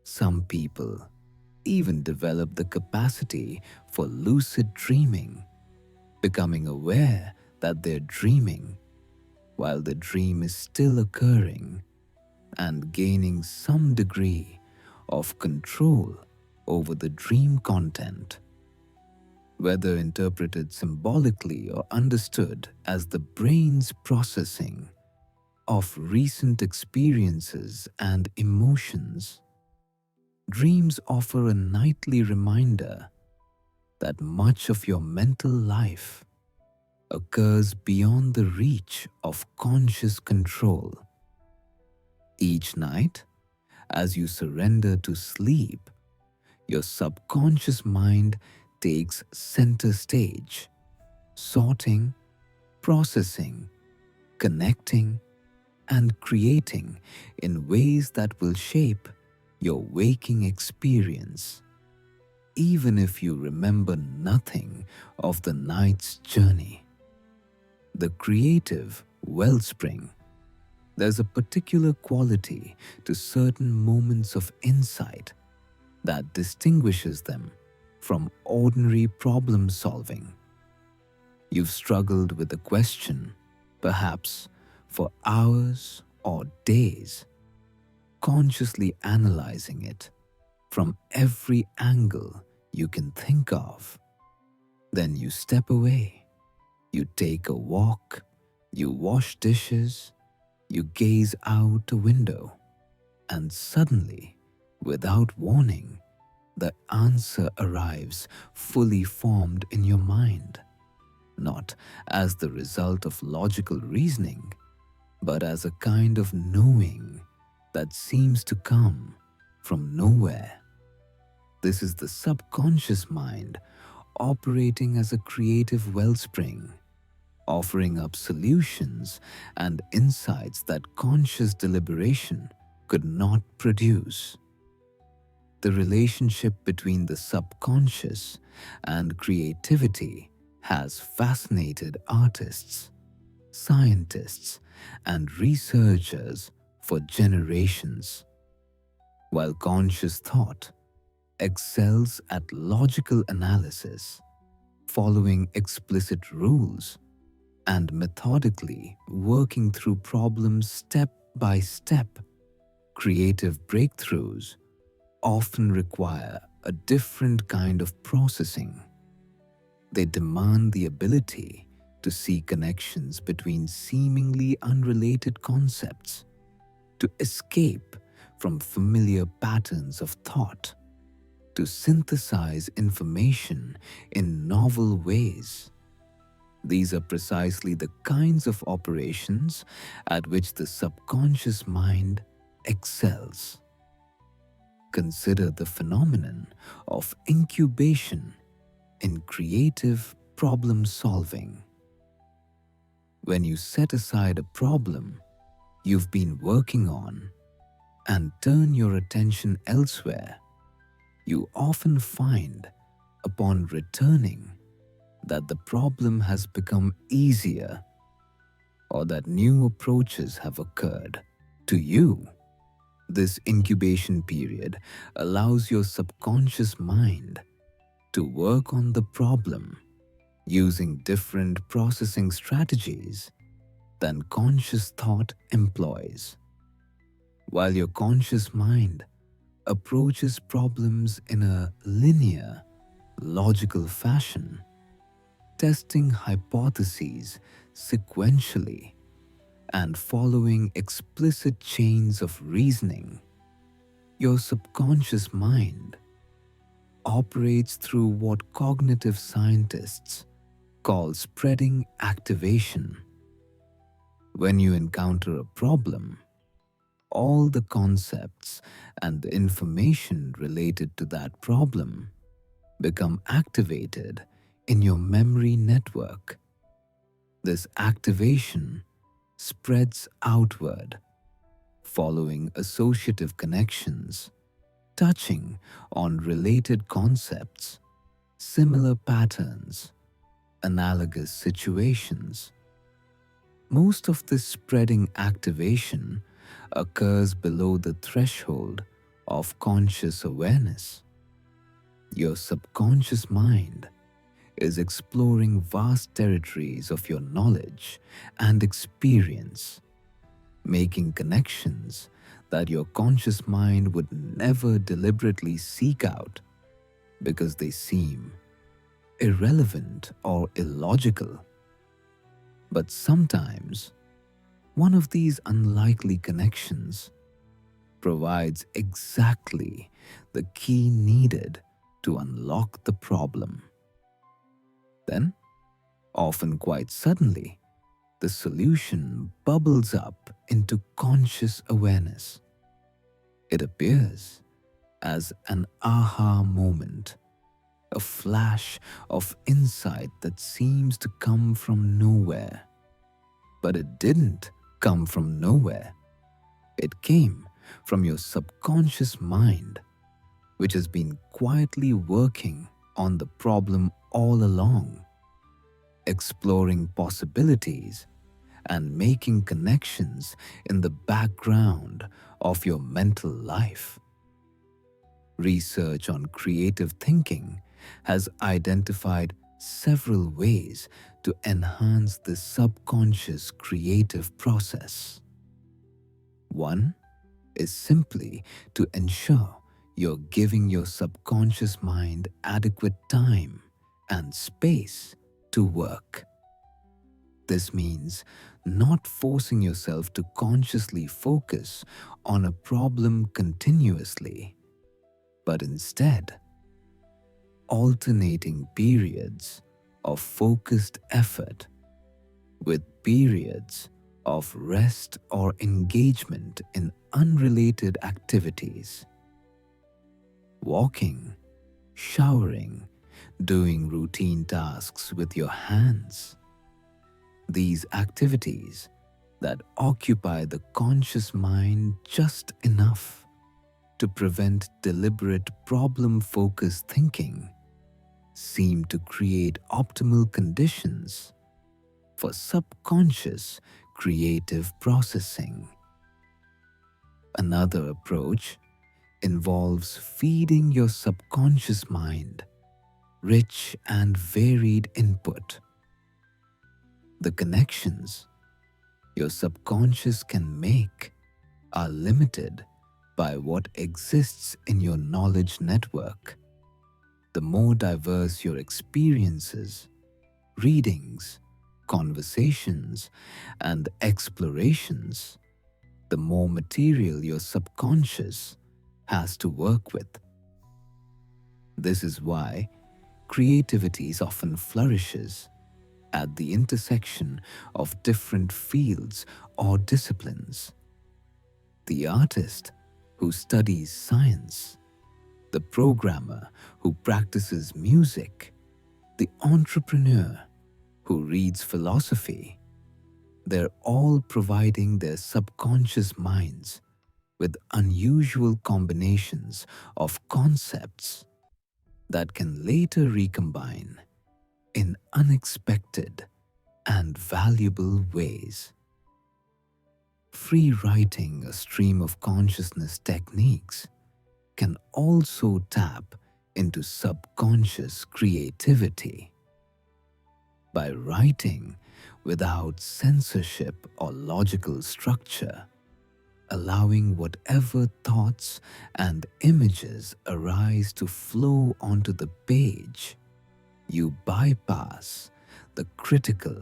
Some people even develop the capacity for lucid dreaming, becoming aware that they're dreaming while the dream is still occurring and gaining some degree of control over the dream content. Whether interpreted symbolically or understood as the brain's processing of recent experiences and emotions, dreams offer a nightly reminder that much of your mental life occurs beyond the reach of conscious control. Each night, as you surrender to sleep, your subconscious mind takes center stage, sorting, processing, connecting, and creating in ways that will shape your waking experience. Even if you remember nothing of the night's journey, the creative wellspring, there's a particular quality to certain moments of insight that distinguishes them from ordinary problem solving. You've struggled with a question, perhaps for hours or days, consciously analyzing it from every angle you can think of. Then you step away, you take a walk, you wash dishes, you gaze out a window, and suddenly, without warning, the answer arrives fully formed in your mind, not as the result of logical reasoning, but as a kind of knowing that seems to come from nowhere. This is the subconscious mind operating as a creative wellspring, offering up solutions and insights that conscious deliberation could not produce. The relationship between the subconscious and creativity has fascinated artists, scientists, and researchers for generations. While conscious thought excels at logical analysis, following explicit rules, and methodically working through problems step by step, creative breakthroughs often require a different kind of processing. They demand the ability to see connections between seemingly unrelated concepts, to escape from familiar patterns of thought, to synthesize information in novel ways. These are precisely the kinds of operations at which the subconscious mind excels. Consider the phenomenon of incubation in creative problem solving. When you set aside a problem you've been working on and turn your attention elsewhere, you often find, upon returning, that the problem has become easier or that new approaches have occurred. To you, this incubation period allows your subconscious mind to work on the problem using different processing strategies than conscious thought employs. While your conscious mind approaches problems in a linear, logical fashion, testing hypotheses sequentially and following explicit chains of reasoning, your subconscious mind operates through what cognitive scientists call spreading activation. When you encounter a problem, all the concepts and the information related to that problem become activated in your memory network. This activation spreads outward, following associative connections, touching on related concepts, similar patterns, analogous situations. Most of this spreading activation occurs below the threshold of conscious awareness. Your subconscious mind is exploring vast territories of your knowledge and experience, making connections that your conscious mind would never deliberately seek out because they seem irrelevant or illogical. But sometimes, one of these unlikely connections provides exactly the key needed to unlock the problem. Then, often quite suddenly, the solution bubbles up into conscious awareness. It appears as an aha moment, a flash of insight that seems to come from nowhere. But it didn't come from nowhere. It came from your subconscious mind, which has been quietly working on the problem all along, exploring possibilities and making connections in the background of your mental life. Research on creative thinking has identified several ways to enhance the subconscious creative process. One is simply to ensure you're giving your subconscious mind adequate time and space to work. This means not forcing yourself to consciously focus on a problem continuously, but instead alternating periods of focused effort with periods of rest or engagement in unrelated activities. Walking, showering, doing routine tasks with your hands. These activities that occupy the conscious mind just enough to prevent deliberate problem-focused thinking seem to create optimal conditions for subconscious creative processing. Another approach involves feeding your subconscious mind rich and varied input. The connections your subconscious can make are limited by what exists in your knowledge network. The more diverse your experiences, readings, conversations, and explorations, the more material your subconscious has to work with. This is why creativity often flourishes at the intersection of different fields or disciplines. The artist who studies science, the programmer who practices music, the entrepreneur who reads philosophy, they're all providing their subconscious minds with unusual combinations of concepts that can later recombine in unexpected and valuable ways. Free writing a stream of consciousness techniques can also tap into subconscious creativity. By writing without censorship or logical structure, allowing whatever thoughts and images arise to flow onto the page, you bypass the critical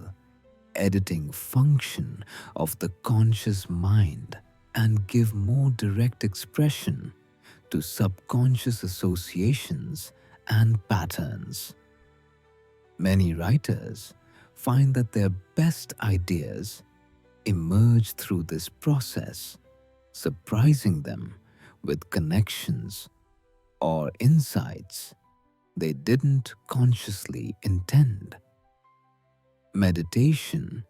editing function of the conscious mind and give more direct expression to subconscious associations and patterns. Many writers find that their best ideas emerge through this process, surprising them with connections or insights they didn't consciously intend. Meditation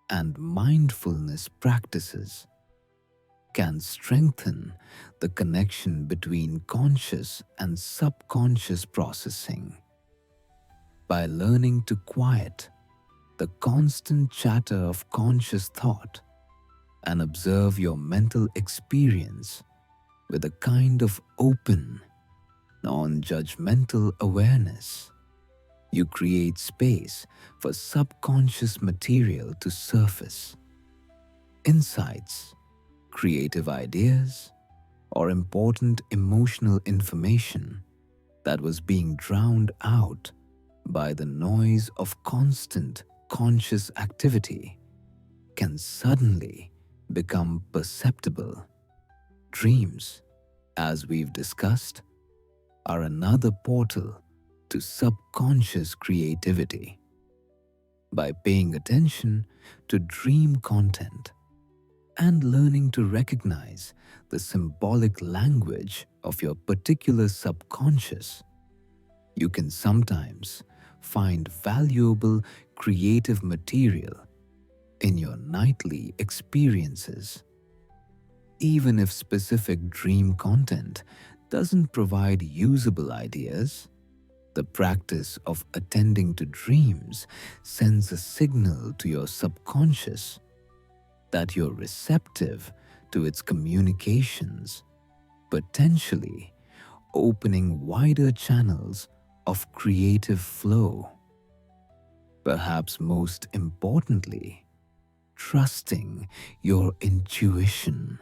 and mindfulness practices can strengthen the connection between conscious and subconscious processing. By learning to quiet the constant chatter of conscious thought and observe your mental experience with a kind of open, non-judgmental awareness, you create space for subconscious material to surface. Insights, creative ideas, or important emotional information that was being drowned out by the noise of constant conscious activity can suddenly become perceptible. Dreams, as we've discussed, are another portal to subconscious creativity. By paying attention to dream content and learning to recognize the symbolic language of your particular subconscious, you can sometimes find valuable creative material in your nightly experiences. Even if specific dream content doesn't provide usable ideas, the practice of attending to dreams sends a signal to your subconscious that you're receptive to its communications, potentially opening wider channels of creative flow. Perhaps most importantly, trusting your intuition.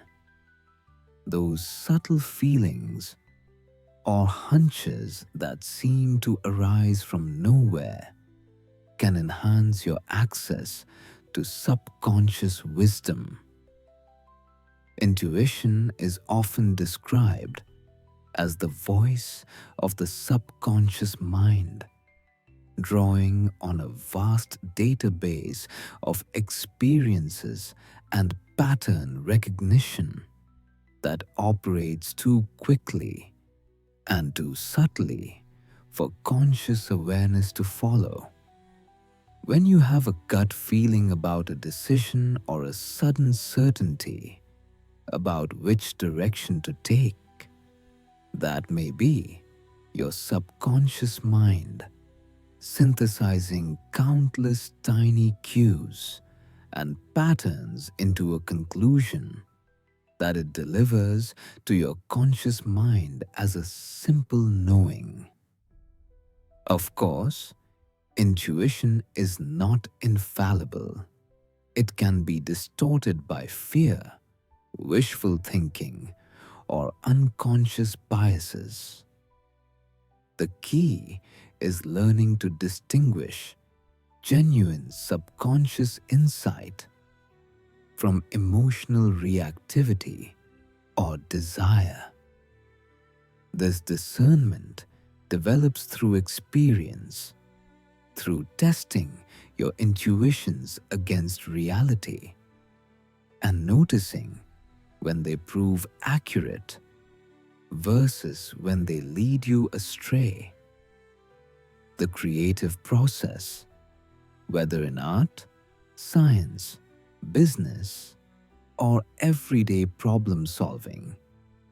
Those subtle feelings or hunches that seem to arise from nowhere can enhance your access to subconscious wisdom. Intuition is often described as the voice of the subconscious mind, drawing on a vast database of experiences and pattern recognition that operates too quickly and too subtly for conscious awareness to follow. When you have a gut feeling about a decision or a sudden certainty about which direction to take, that may be your subconscious mind synthesizing countless tiny cues and patterns into a conclusion that it delivers to your conscious mind as a simple knowing. Of course, intuition is not infallible. It can be distorted by fear, wishful thinking, or unconscious biases. The key is learning to distinguish genuine subconscious insight from emotional reactivity or desire. This discernment develops through experience, through testing your intuitions against reality, and noticing when they prove accurate versus when they lead you astray. The creative process, whether in art, science, business, or everyday problem solving,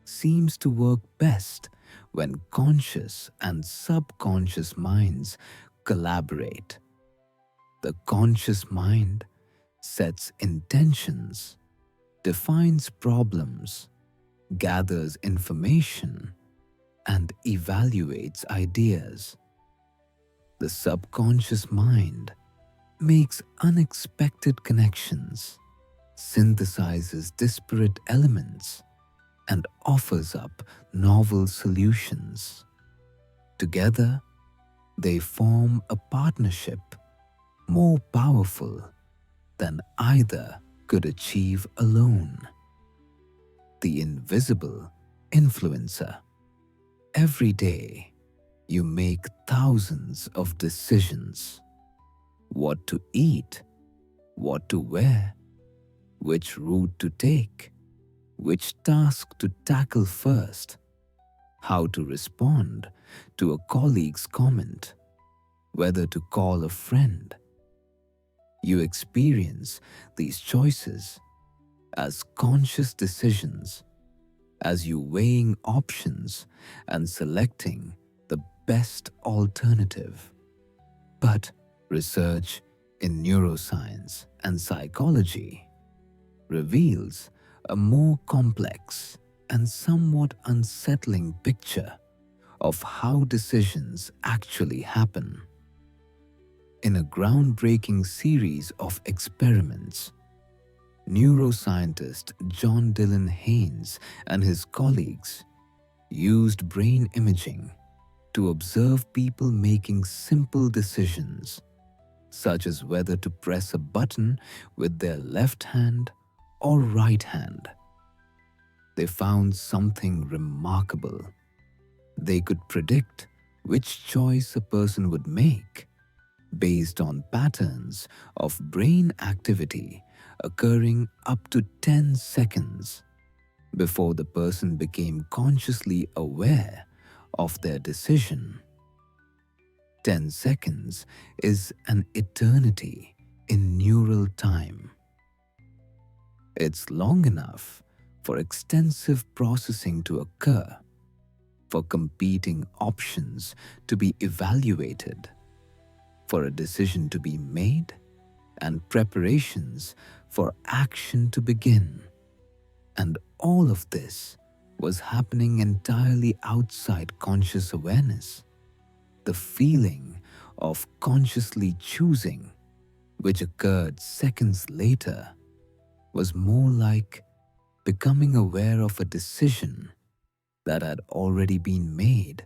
seems to work best when conscious and subconscious minds collaborate. The conscious mind sets intentions, defines problems, gathers information, and evaluates ideas. The subconscious mind makes unexpected connections, synthesizes disparate elements, and offers up novel solutions. Together, they form a partnership more powerful than either could achieve alone. The invisible influencer. Every day, You make thousands of decisions: what to eat, what to wear, which route to take, which task to tackle first, how to respond to a colleague's comment, whether to call a friend. You experience these choices as conscious decisions, as you weighing options and selecting the best alternative. But research in neuroscience and psychology reveals a more complex and somewhat unsettling picture of how decisions actually happen. In a groundbreaking series of experiments, neuroscientist John Dylan Haynes and his colleagues used brain imaging to observe people making simple decisions, such as whether to press a button with their left hand or right hand. They found something remarkable. They could predict which choice a person would make based on patterns of brain activity occurring up to 10 seconds before the person became consciously aware of their decision. 10 seconds is an eternity in neural time. It's long enough for extensive processing to occur, for competing options to be evaluated, for a decision to be made, and preparations for action to begin. And all of this was happening entirely outside conscious awareness. The feeling of consciously choosing, which occurred seconds later, was more like becoming aware of a decision that had already been made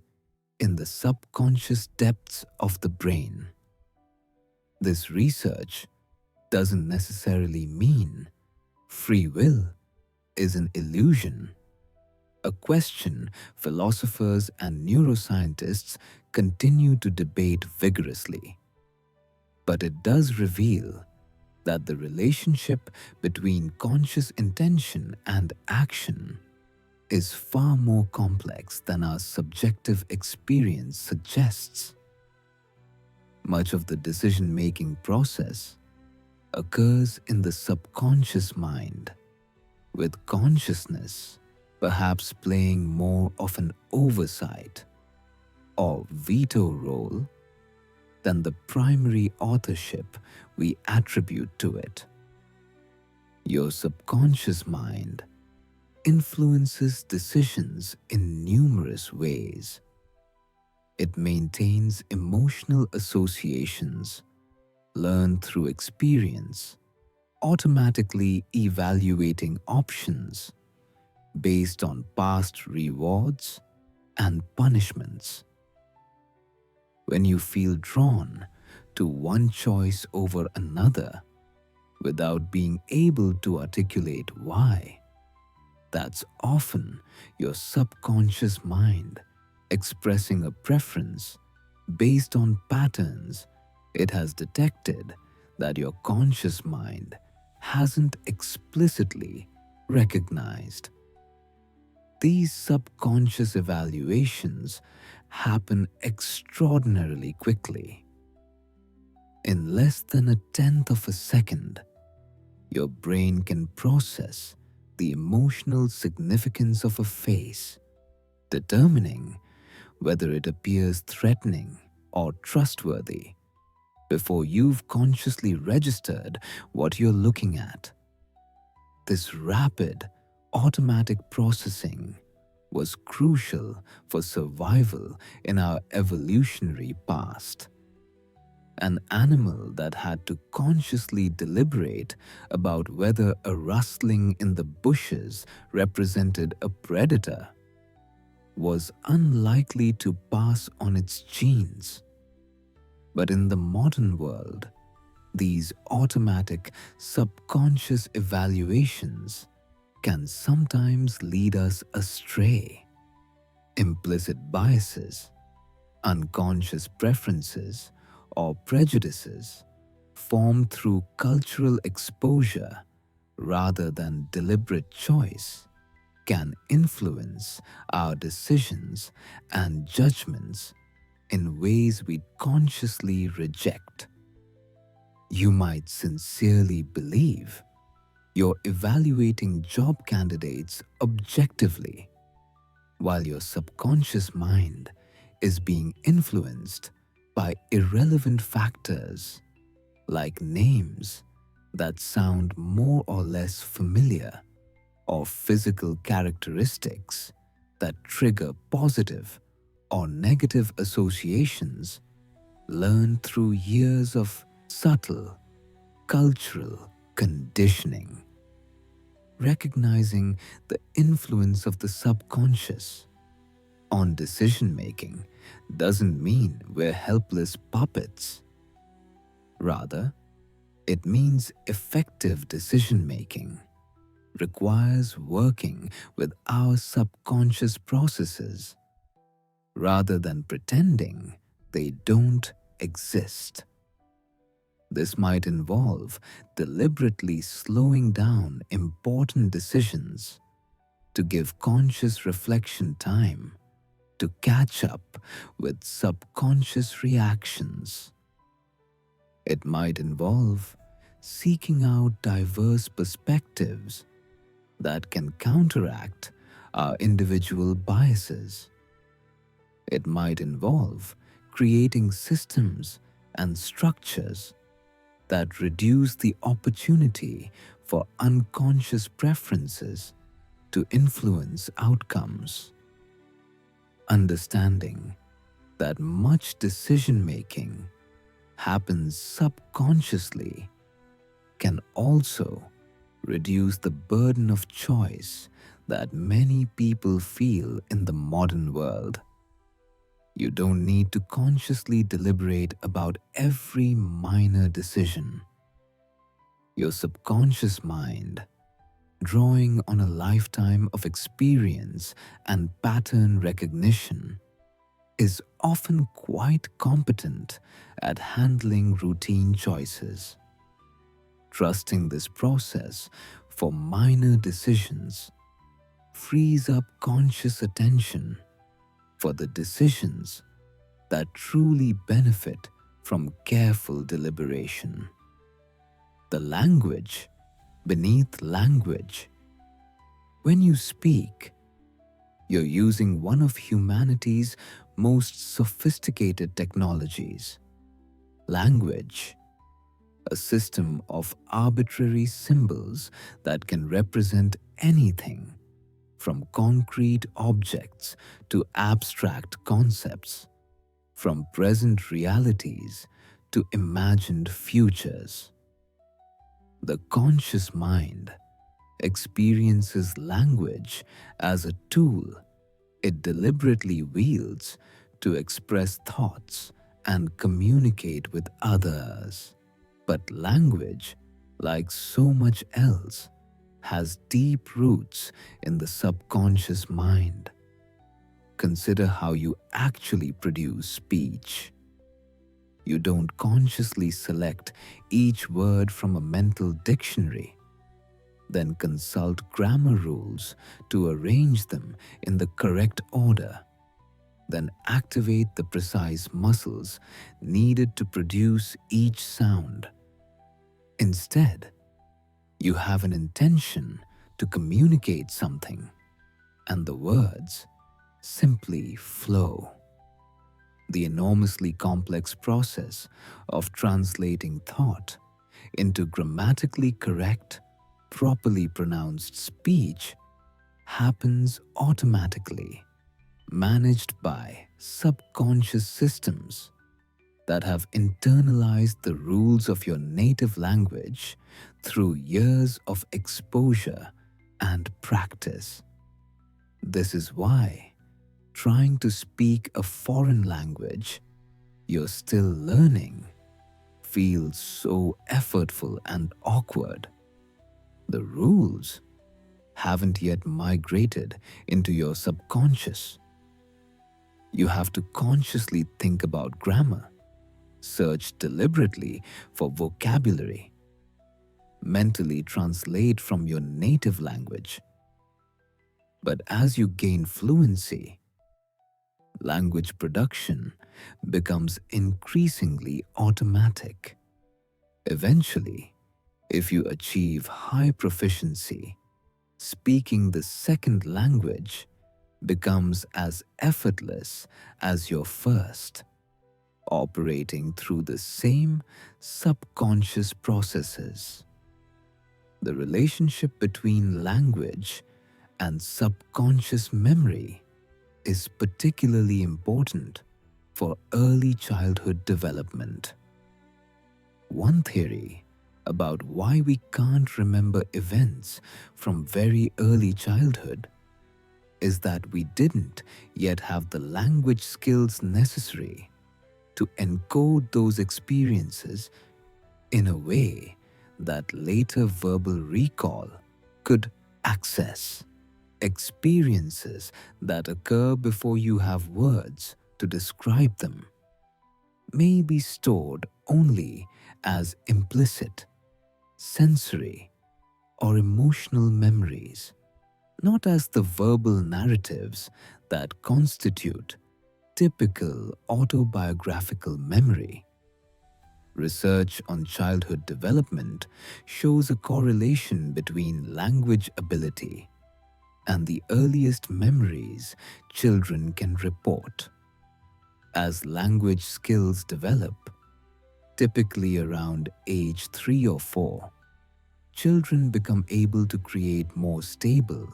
in the subconscious depths of the brain. This research doesn't necessarily mean free will is an illusion, a question philosophers and neuroscientists continue to debate vigorously. But it does reveal that the relationship between conscious intention and action is far more complex than our subjective experience suggests. Much of the decision-making process occurs in the subconscious mind, with consciousness perhaps playing more of an oversight or veto role than the primary authorship we attribute to it. Your subconscious mind influences decisions in numerous ways. It maintains emotional associations learned through experience, automatically evaluating options based on past rewards and punishments. When you feel drawn to one choice over another without being able to articulate why, that's often your subconscious mind expressing a preference based on patterns it has detected that your conscious mind hasn't explicitly recognized. These subconscious evaluations happen extraordinarily quickly. In less than a tenth of a second, your brain can process the emotional significance of a face, determining whether it appears threatening or trustworthy before you've consciously registered what you're looking at. This rapid, automatic processing was crucial for survival in our evolutionary past. An animal that had to consciously deliberate about whether a rustling in the bushes represented a predator was unlikely to pass on its genes. But in the modern world, these automatic subconscious evaluations can sometimes lead us astray. Implicit biases, Unconscious preferences or prejudices formed through cultural exposure rather than deliberate choice can influence our decisions and judgments in ways we consciously reject. You might sincerely believe you're evaluating job candidates objectively, while your subconscious mind is being influenced by irrelevant factors like names that sound more or less familiar or physical characteristics that trigger positive or negative associations learned through years of subtle cultural conditioning. Recognizing the influence of the subconscious on decision making doesn't mean we're helpless puppets. Rather, it means effective decision making requires working with our subconscious processes rather than pretending they don't exist. This might involve deliberately slowing down important decisions to give conscious reflection time to catch up with subconscious reactions. It might involve seeking out diverse perspectives that can counteract our individual biases. It might involve creating systems and structures that reduce the opportunity for unconscious preferences to influence outcomes. Understanding that much decision-making happens subconsciously can also reduce the burden of choice that many people feel in the modern world. You don't need to consciously deliberate about every minor decision. Your subconscious mind, drawing on a lifetime of experience and pattern recognition, is often quite competent at handling routine choices. Trusting this process for minor decisions frees up conscious attention for the decisions that truly benefit from careful deliberation. The language beneath language. When you speak, you're using one of humanity's most sophisticated technologies, language, a system of arbitrary symbols that can represent anything from concrete objects to abstract concepts, from present realities to imagined futures. The conscious mind experiences language as a tool it deliberately wields to express thoughts and communicate with others. But language, like so much else, has deep roots in the subconscious mind. Consider how you actually produce speech. You don't consciously select each word from a mental dictionary, then consult grammar rules to arrange them in the correct order, then activate the precise muscles needed to produce each sound. Instead, you have an intention to communicate something, and the words simply flow. The enormously complex process of translating thought into grammatically correct, properly pronounced speech happens automatically, managed by subconscious systems that have internalized the rules of your native language through years of exposure and practice. This is why trying to speak a foreign language you're still learning feels so effortful and awkward. The rules haven't yet migrated into your subconscious. You have to consciously think about grammar, search deliberately for vocabulary, mentally translate from your native language. But as you gain fluency, language production becomes increasingly automatic. Eventually, if you achieve high proficiency, speaking the second language becomes as effortless as your first, operating through the same subconscious processes. The relationship between language and subconscious memory is particularly important for early childhood development. One theory about why we can't remember events from very early childhood is that we didn't yet have the language skills necessary to encode those experiences in a way that later verbal recall could access. Experiences that occur before you have words to describe them may be stored only as implicit, sensory, or emotional memories, not as the verbal narratives that constitute typical autobiographical memory. Research on childhood development shows a correlation between language ability and the earliest memories children can report. As language skills develop, typically around age 3 or 4, children become able to create more stable,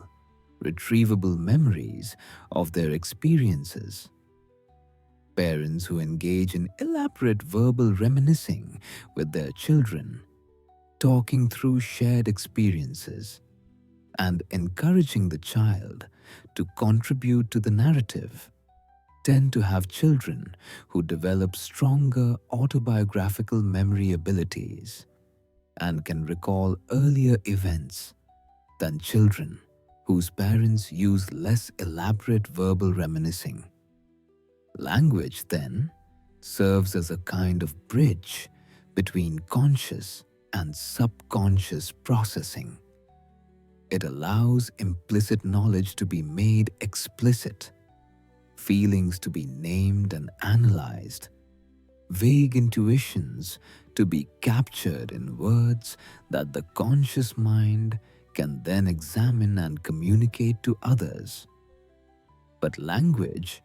retrievable memories of their experiences. Parents who engage in elaborate verbal reminiscing with their children, talking through shared experiences, and encouraging the child to contribute to the narrative tend to have children who develop stronger autobiographical memory abilities and can recall earlier events than children whose parents use less elaborate verbal reminiscing. Language, then, serves as a kind of bridge between conscious and subconscious processing. It allows implicit knowledge to be made explicit, feelings to be named and analyzed, vague intuitions to be captured in words that the conscious mind can then examine and communicate to others. But language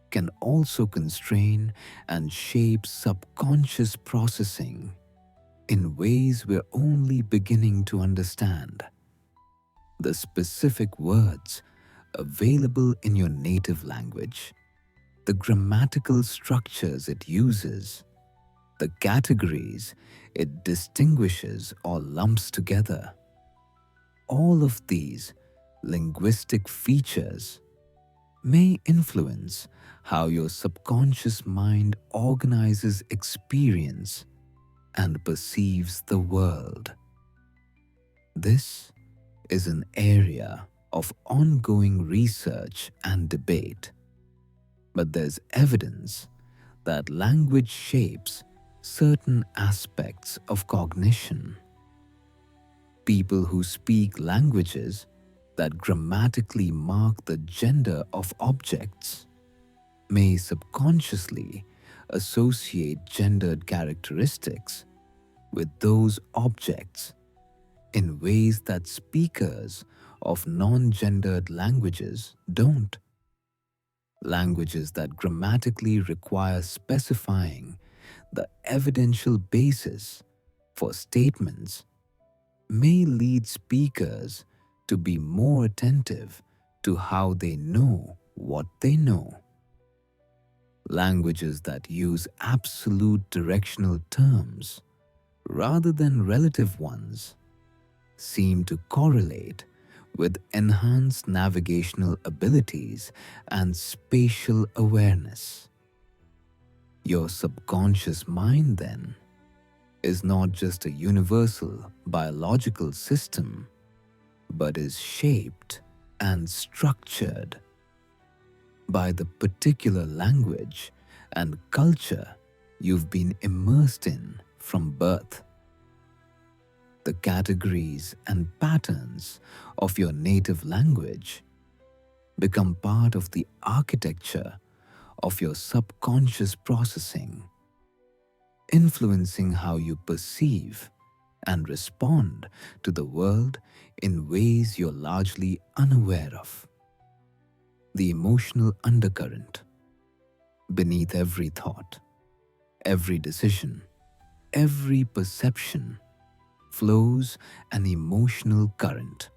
can also constrain and shape subconscious processing in ways we're only beginning to understand. The specific words available in your native language, the grammatical structures it uses, the categories it distinguishes or lumps together. All of these linguistic features may influence how your subconscious mind organizes experience and perceives the world. This is an area of ongoing research and debate, but there's evidence that language shapes certain aspects of cognition. People who speak languages that grammatically mark the gender of objects may subconsciously associate gendered characteristics with those objects in ways that speakers of non-gendered languages don't. Languages that grammatically require specifying the evidential basis for statements may lead speakers to be more attentive to how they know what they know. Languages that use absolute directional terms rather than relative ones seem to correlate with enhanced navigational abilities and spatial awareness. Your subconscious mind, then, is not just a universal biological system, but is shaped and structured by the particular language and culture you've been immersed in from birth. The categories and patterns of your native language become part of the architecture of your subconscious processing, influencing how you perceive and respond to the world in ways you're largely unaware of. The emotional undercurrent beneath every thought, every decision, every perception flows an emotional current.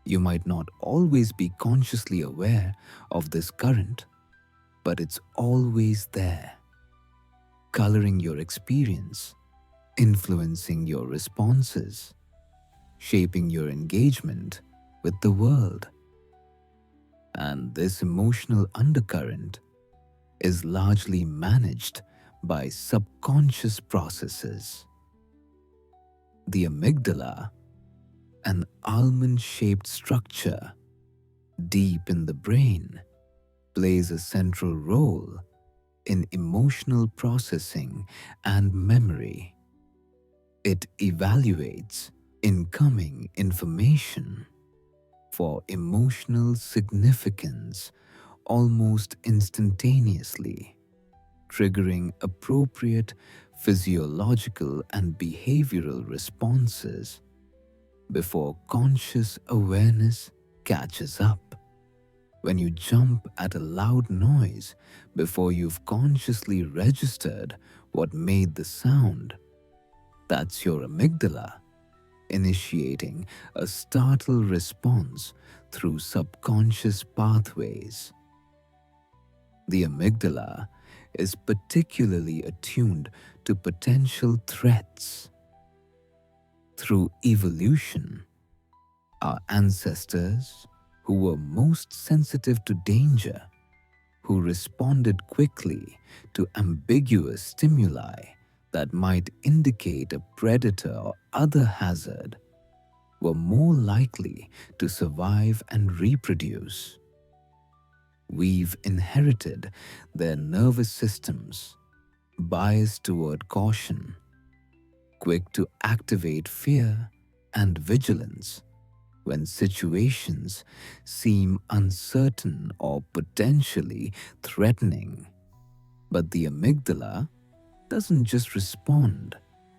You might not always be consciously aware of this current, but it's always there, coloring your experience, influencing your responses, shaping your engagement with the world. And this emotional undercurrent is largely managed by subconscious processes. The amygdala, an almond-shaped structure deep in the brain, plays a central role in emotional processing and memory. It evaluates incoming information for emotional significance almost instantaneously, triggering appropriate physiological and behavioral responses before conscious awareness catches up. When you jump at a loud noise before you've consciously registered what made the sound, that's your amygdala initiating a startle response through subconscious pathways. The amygdala is particularly attuned to potential threats. Through evolution, our ancestors, who were most sensitive to danger, who responded quickly to ambiguous stimuli that might indicate a predator or other hazard, were more likely to survive and reproduce. We've inherited their nervous systems biased toward caution, quick to activate fear and vigilance when situations seem uncertain or potentially threatening. But the amygdala doesn't just respond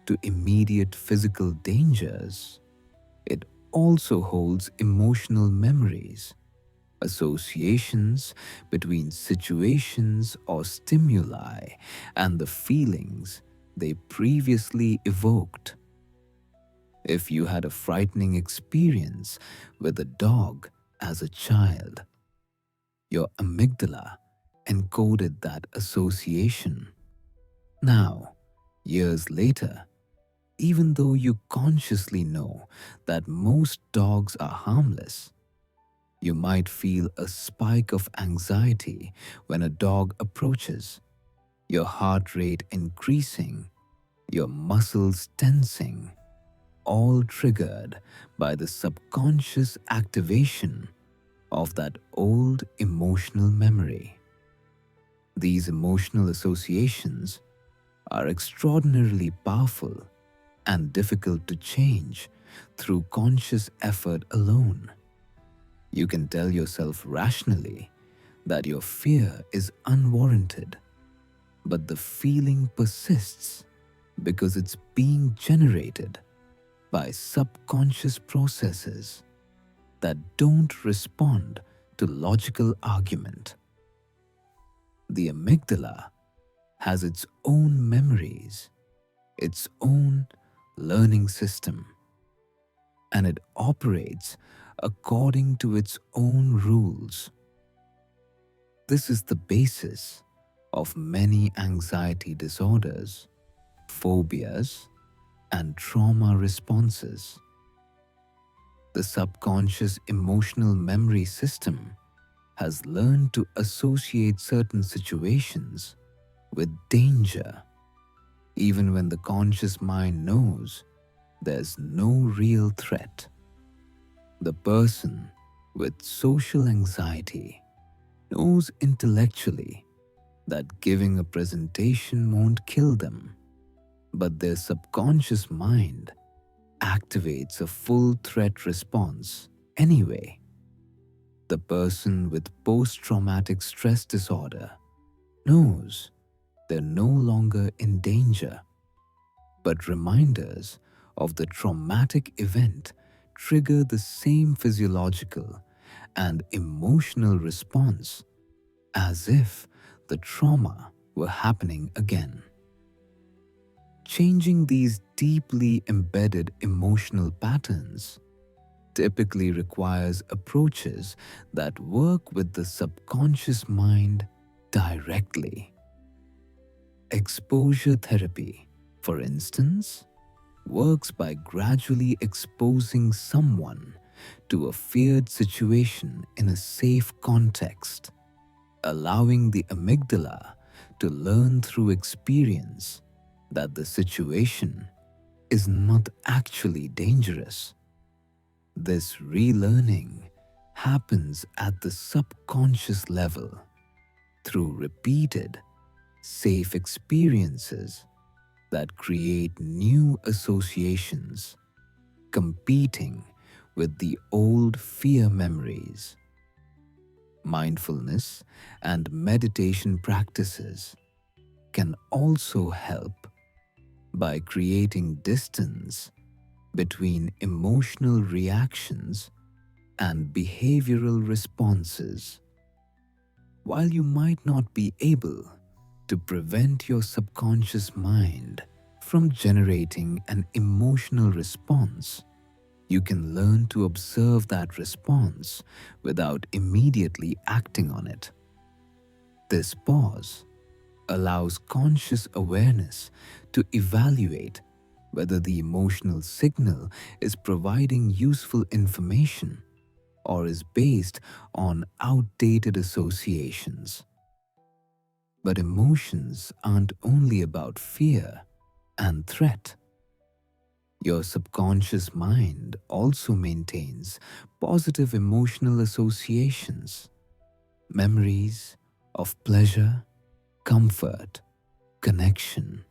to immediate physical dangers, it also holds emotional memories, associations between situations or stimuli, and the feelings they previously evoked. If you had a frightening experience with a dog as a child, your amygdala encoded that association. Now, years later, even though you consciously know that most dogs are harmless, you might feel a spike of anxiety when a dog approaches, your heart rate increasing, your muscles tensing, all triggered by the subconscious activation of that old emotional memory. These emotional associations are extraordinarily powerful and difficult to change through conscious effort alone. You can tell yourself rationally that your fear is unwarranted, but the feeling persists because it's being generated by subconscious processes that don't respond to logical argument. The amygdala has its own memories, its own learning system, and it operates according to its own rules. This is the basis of many anxiety disorders, phobias, and trauma responses. The subconscious emotional memory system has learned to associate certain situations with danger, even when the conscious mind knows there's no real threat. The person with social anxiety knows intellectually that giving a presentation won't kill them, but their subconscious mind activates a full threat response anyway. The person with post-traumatic stress disorder knows they're no longer in danger, but reminders of the traumatic event trigger the same physiological and emotional response as if the trauma were happening again. Changing these deeply embedded emotional patterns typically requires approaches that work with the subconscious mind directly. Exposure therapy, for instance, works by gradually exposing someone to a feared situation in a safe context, allowing the amygdala to learn through experience that the situation is not actually dangerous. This relearning happens at the subconscious level through repeated, safe experiences that create new associations, competing with the old fear memories. Mindfulness and meditation practices can also help by creating distance between emotional reactions and behavioral responses. While you might not be able to prevent your subconscious mind from generating an emotional response, you can learn to observe that response without immediately acting on it. This pause allows conscious awareness to evaluate whether the emotional signal is providing useful information or is based on outdated associations. But emotions aren't only about fear and threat. Your subconscious mind also maintains positive emotional associations, memories of pleasure, comfort, connection,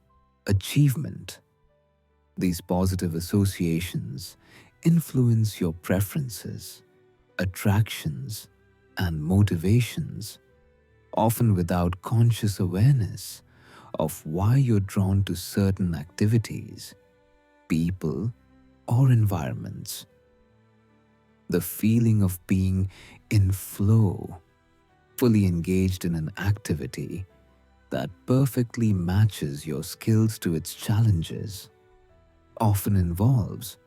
achievement. These positive associations influence your preferences, attractions, and motivations, often without conscious awareness of why you're drawn to certain activities, people, or environments. The feeling of being in flow, fully engaged in an activity that perfectly matches your skills to its challenges, often involves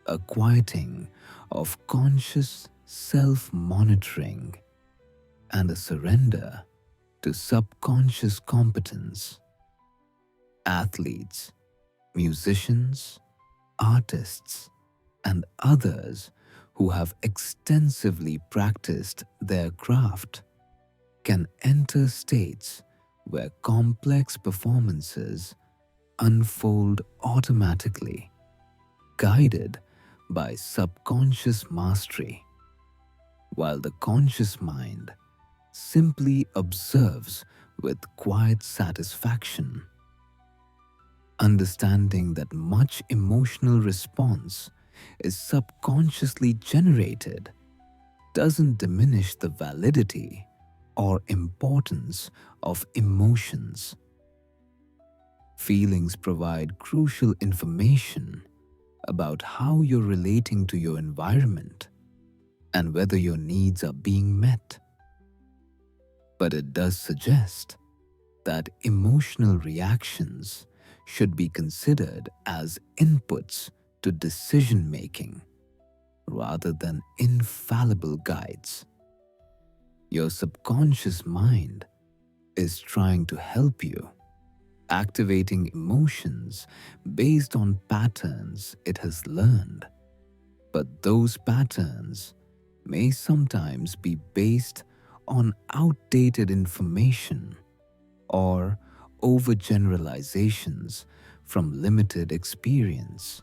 a quieting of conscious self-monitoring and a surrender to subconscious competence. Athletes, musicians, artists, and others who have extensively practiced their craft can enter states where complex performances unfold automatically, guided by subconscious mastery, while the conscious mind simply observes with quiet satisfaction. Understanding that much emotional response is subconsciously generated doesn't diminish the validity or importance of emotions. Feelings provide crucial information about how you're relating to your environment and whether your needs are being met. But it does suggest that emotional reactions should be considered as inputs to decision-making rather than infallible guides. Your subconscious mind is trying to help you, activating emotions based on patterns it has learned. But those patterns may sometimes be based on outdated information or overgeneralizations from limited experience.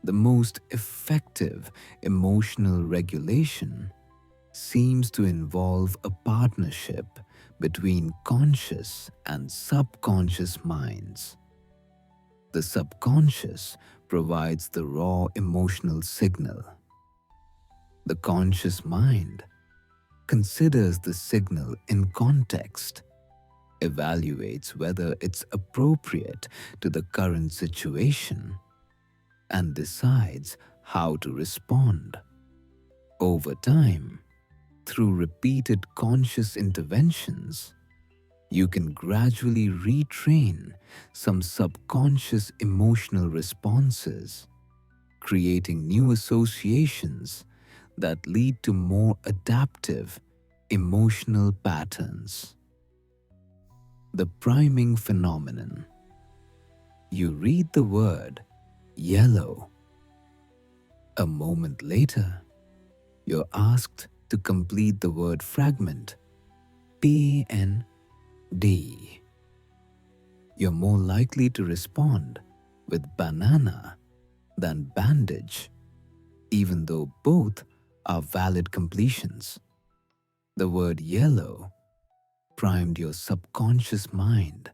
The most effective emotional regulation seems to involve a partnership between conscious and subconscious minds. The subconscious provides the raw emotional signal. The conscious mind considers the signal in context, evaluates whether it's appropriate to the current situation, and decides how to respond. Over time, through repeated conscious interventions, you can gradually retrain some subconscious emotional responses, creating new associations that lead to more adaptive emotional patterns. The priming phenomenon. You read the word yellow. A moment later, you're asked to complete the word fragment PND. You're more likely to respond with banana than bandage, even though both are valid completions. The word yellow primed your subconscious mind,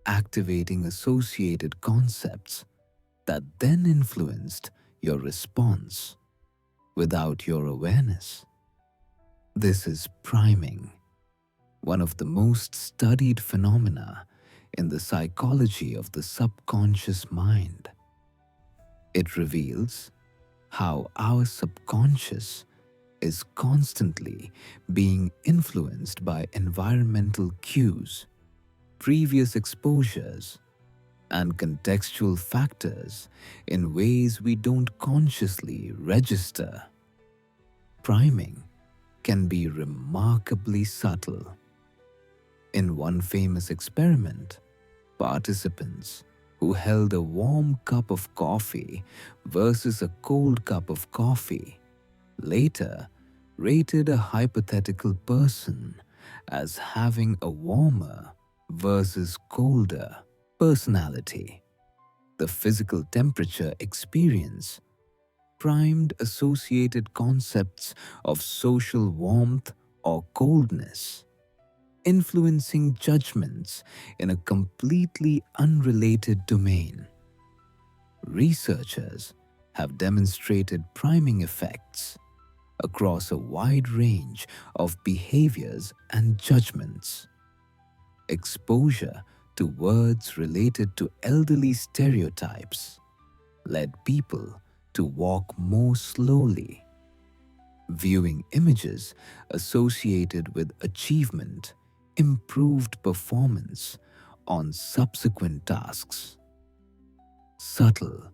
activating associated concepts that then influenced your response without your awareness. This is priming, one of the most studied phenomena in the psychology of the subconscious mind. It reveals how our subconscious is constantly being influenced by environmental cues, previous exposures, and contextual factors in ways we don't consciously register. Priming can be remarkably subtle. In one famous experiment, participants who held a warm cup of coffee versus a cold cup of coffee later rated a hypothetical person as having a warmer versus colder personality. The physical temperature experience primed associated concepts of social warmth or coldness, influencing judgments in a completely unrelated domain. Researchers have demonstrated priming effects across a wide range of behaviors and judgments. Exposure to words related to elderly stereotypes led people to walk more slowly. Viewing images associated with achievement improved performance on subsequent tasks. Subtle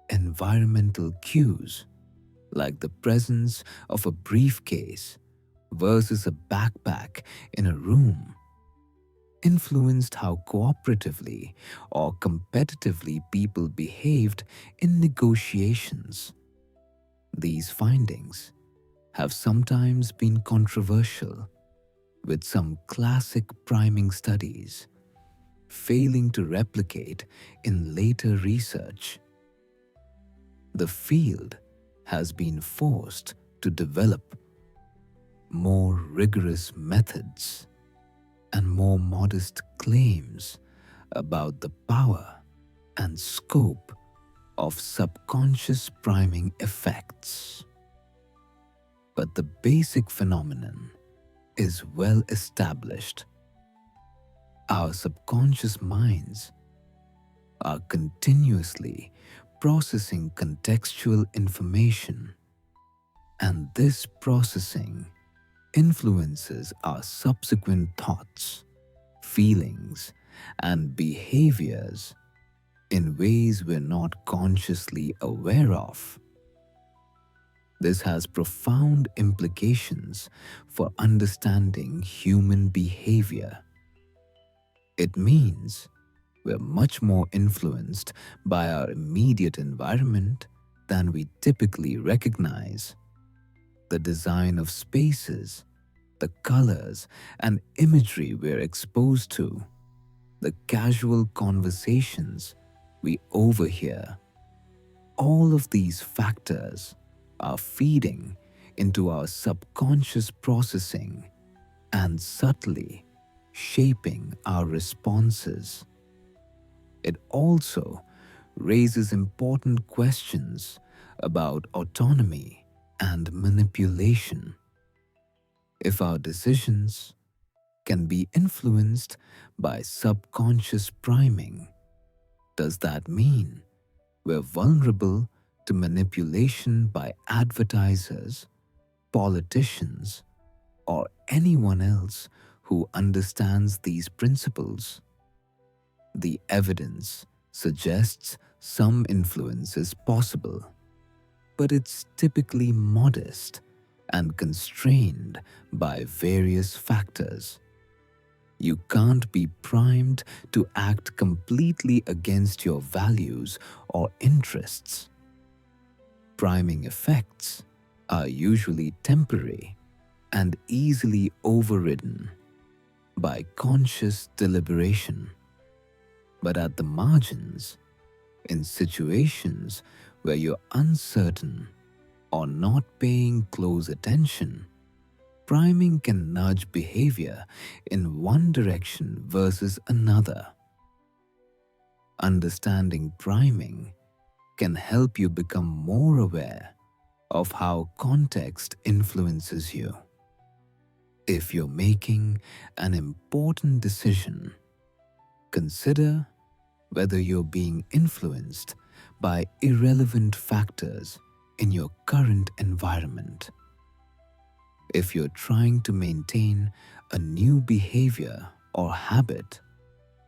environmental cues, like the presence of a briefcase versus a backpack in a room, influenced how cooperatively or competitively people behaved in negotiations. These findings have sometimes been controversial, with some classic priming studies failing to replicate in later research. The field has been forced to develop more rigorous methods and more modest claims about the power and scope of subconscious priming effects. But the basic phenomenon is well established. Our subconscious minds are continuously processing contextual information, and this processing influences our subsequent thoughts, feelings, and behaviors in ways we're not consciously aware of. This has profound implications for understanding human behavior. It means we're much more influenced by our immediate environment than we typically recognize. The design of spaces, the colors and imagery we're exposed to, the casual conversations we overhear, all of these factors are feeding into our subconscious processing and subtly shaping our responses. It also raises important questions about autonomy and manipulation. If our decisions can be influenced by subconscious priming, does that mean we're vulnerable to manipulation by advertisers, politicians, or anyone else who understands these principles? The evidence suggests some influence is possible, but it's typically modest and constrained by various factors. You can't be primed to act completely against your values or interests. Priming effects are usually temporary and easily overridden by conscious deliberation. But at the margins, in situations where you're uncertain or not paying close attention, priming can nudge behavior in one direction versus another. Understanding priming can help you become more aware of how context influences you. If you're making an important decision, consider whether you're being influenced by irrelevant factors in your current environment. If you're trying to maintain a new behavior or habit,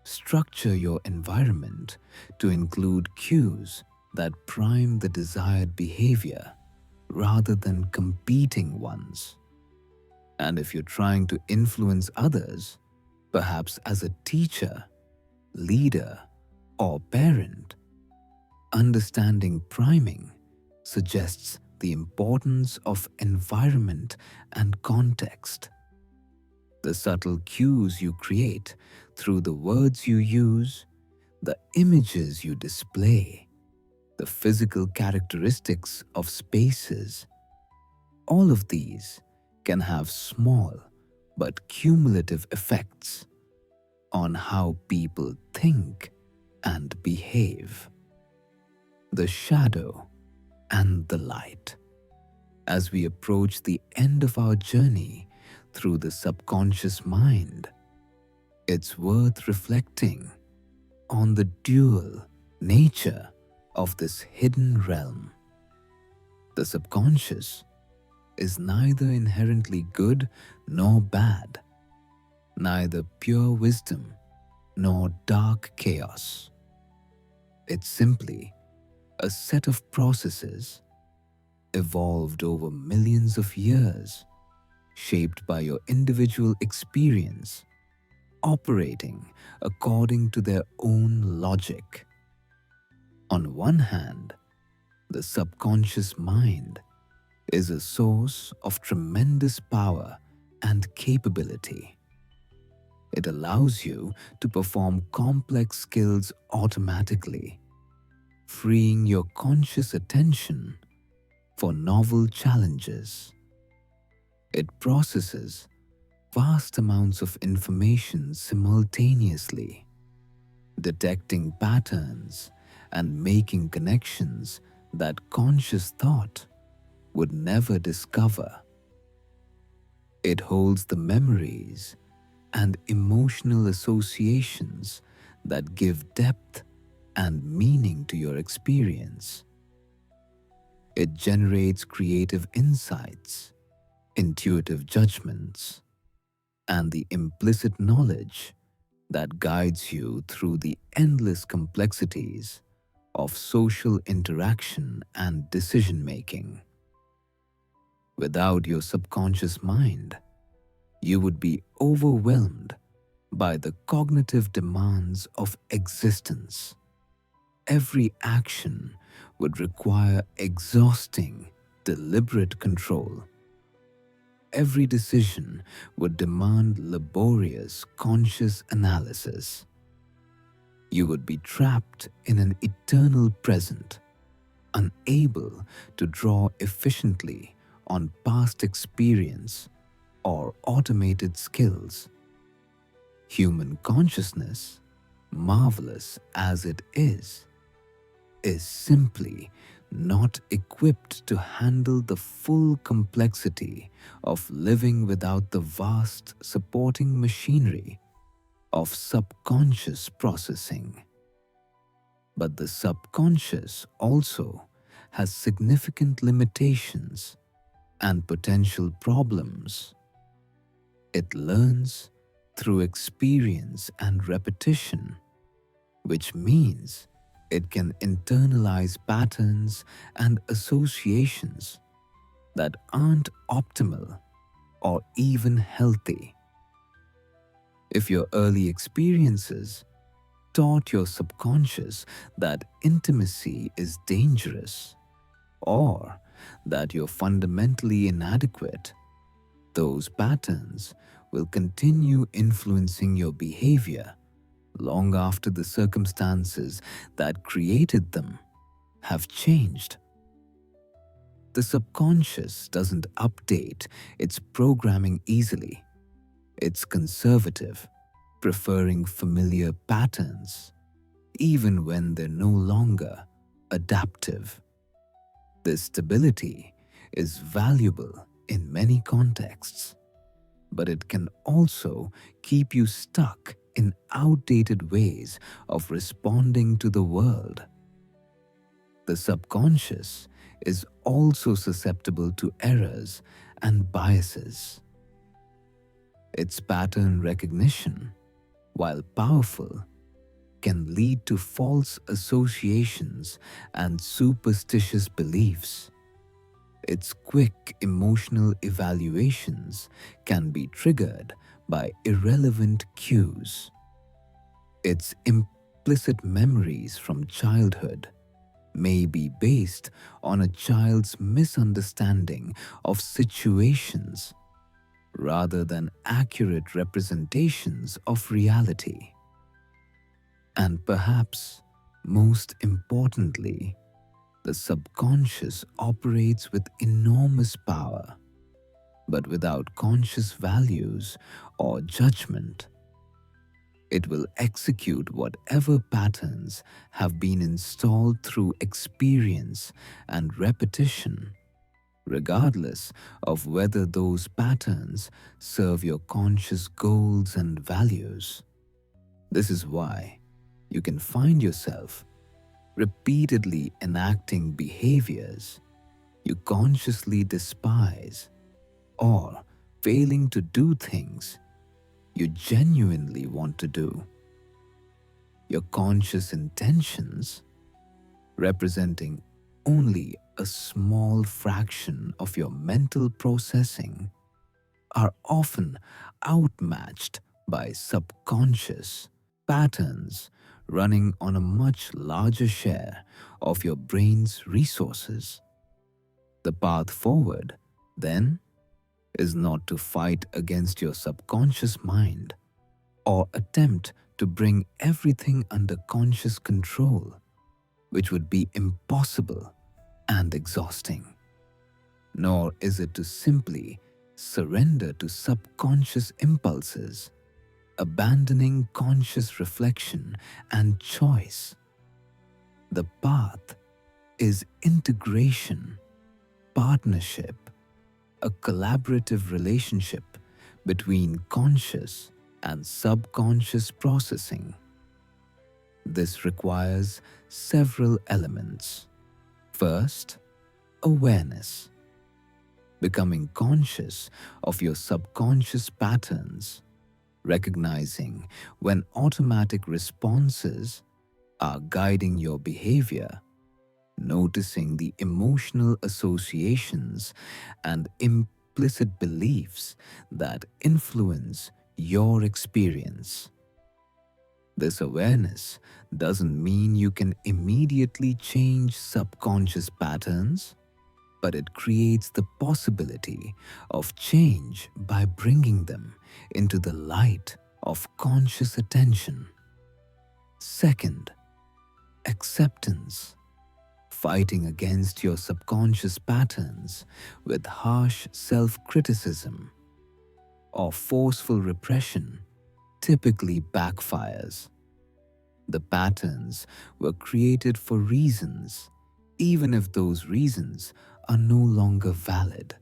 structure your environment to include cues that prime the desired behavior rather than competing ones. And if you're trying to influence others, perhaps as a teacher, leader, or parent, understanding priming suggests the importance of environment and context. The subtle cues you create through the words you use, the images you display, the physical characteristics of spaces, all of these can have small but cumulative effects on how people think and behave. The shadow and the light. As we approach the end of our journey through the subconscious mind, it's worth reflecting on the dual nature of this hidden realm. The subconscious is neither inherently good nor bad, neither pure wisdom nor dark chaos. It's simply a set of processes evolved over millions of years, shaped by your individual experience, operating according to their own logic. On one hand, the subconscious mind is a source of tremendous power and capability. It allows you to perform complex skills automatically, freeing your conscious attention for novel challenges. It processes vast amounts of information simultaneously, detecting patterns and making connections that conscious thought would never discover. It holds the memories and emotional associations that give depth and meaning to your experience. It generates creative insights, intuitive judgments, and the implicit knowledge that guides you through the endless complexities of social interaction and decision-making. Without your subconscious mind, you would be overwhelmed by the cognitive demands of existence. Every action would require exhausting, deliberate control. Every decision would demand laborious, conscious analysis. You would be trapped in an eternal present, unable to draw efficiently on past experience or automated skills. Human consciousness, marvelous as it is simply not equipped to handle the full complexity of living without the vast supporting machinery of subconscious processing. But the subconscious also has significant limitations and potential problems. It learns through experience and repetition, which means it can internalize patterns and associations that aren't optimal or even healthy. If your early experiences taught your subconscious that intimacy is dangerous or that you're fundamentally inadequate, those patterns will continue influencing your behavior long after the circumstances that created them have changed. The subconscious doesn't update its programming easily. It's conservative, preferring familiar patterns, even when they're no longer adaptive. This stability is valuable in many contexts, but it can also keep you stuck in outdated ways of responding to the world. The subconscious is also susceptible to errors and biases. Its pattern recognition, while powerful, can lead to false associations and superstitious beliefs. Its quick emotional evaluations can be triggered by irrelevant cues. Its implicit memories from childhood may be based on a child's misunderstanding of situations rather than accurate representations of reality. And perhaps most importantly, the subconscious operates with enormous power, but without conscious values or judgment. It will execute whatever patterns have been installed through experience and repetition, regardless of whether those patterns serve your conscious goals and values. This is why you can find yourself repeatedly enacting behaviors you consciously despise or failing to do things you genuinely want to do. Your conscious intentions, representing only a small fraction of your mental processing, are often outmatched by subconscious patterns running on a much larger share of your brain's resources. The path forward, then, is not to fight against your subconscious mind or attempt to bring everything under conscious control, which would be impossible and exhausting. Nor is it to simply surrender to subconscious impulses, abandoning conscious reflection and choice. The path is integration, partnership, a collaborative relationship between conscious and subconscious processing. This requires several elements. First, awareness. Becoming conscious of your subconscious patterns, recognizing when automatic responses are guiding your behavior, noticing the emotional associations and implicit beliefs that influence your experience. This awareness doesn't mean you can immediately change subconscious patterns, but it creates the possibility of change by bringing them into the light of conscious attention. Second, acceptance. fighting against your subconscious patterns with harsh self-criticism or forceful repression typically backfires. The patterns were created for reasons, even if those reasons are no longer valid.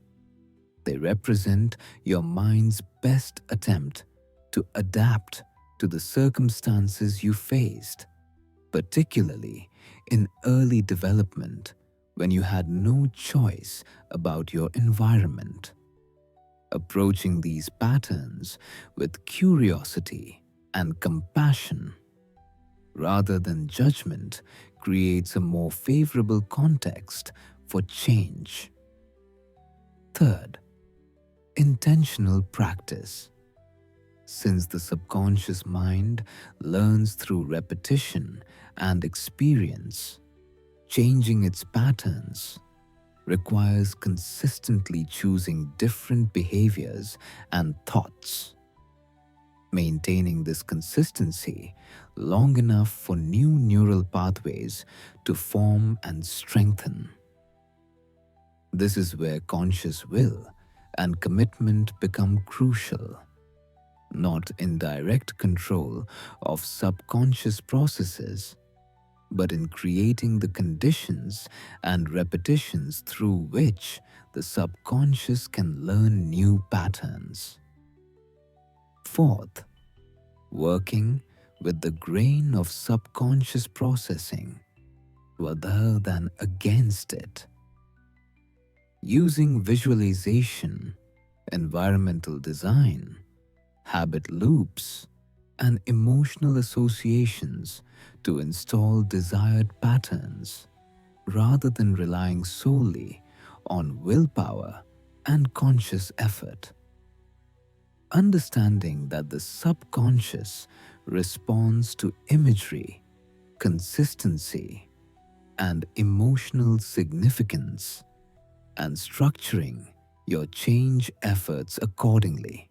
They represent your mind's best attempt to adapt to the circumstances you faced, particularly in early development when you had no choice about your environment. Approaching these patterns with curiosity and compassion rather than judgment creates a more favorable context for change. Third, intentional practice. Since the subconscious mind learns through repetition and experience, changing its patterns requires consistently choosing different behaviors and thoughts. Maintaining this consistency long enough for new neural pathways to form and strengthen. This is where conscious will and commitment become crucial, not in direct control of subconscious processes, but in creating the conditions and repetitions through which the subconscious can learn new patterns. Fourth, working with the grain of subconscious processing rather than against it. Using visualization, environmental design, habit loops, and emotional associations to install desired patterns rather than relying solely on willpower and conscious effort. Understanding that the subconscious responds to imagery, consistency, and emotional significance, and structuring your change efforts accordingly.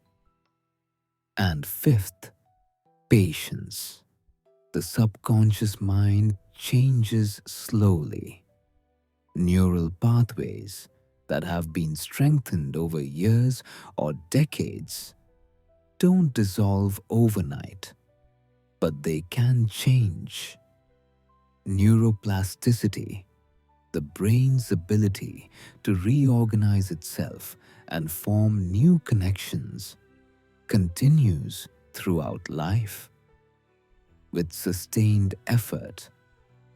And fifth, patience. The subconscious mind changes slowly. Neural pathways that have been strengthened over years or decades don't dissolve overnight, but they can change. Neuroplasticity, the brain's ability to reorganize itself and form new connections, continues throughout life. With sustained effort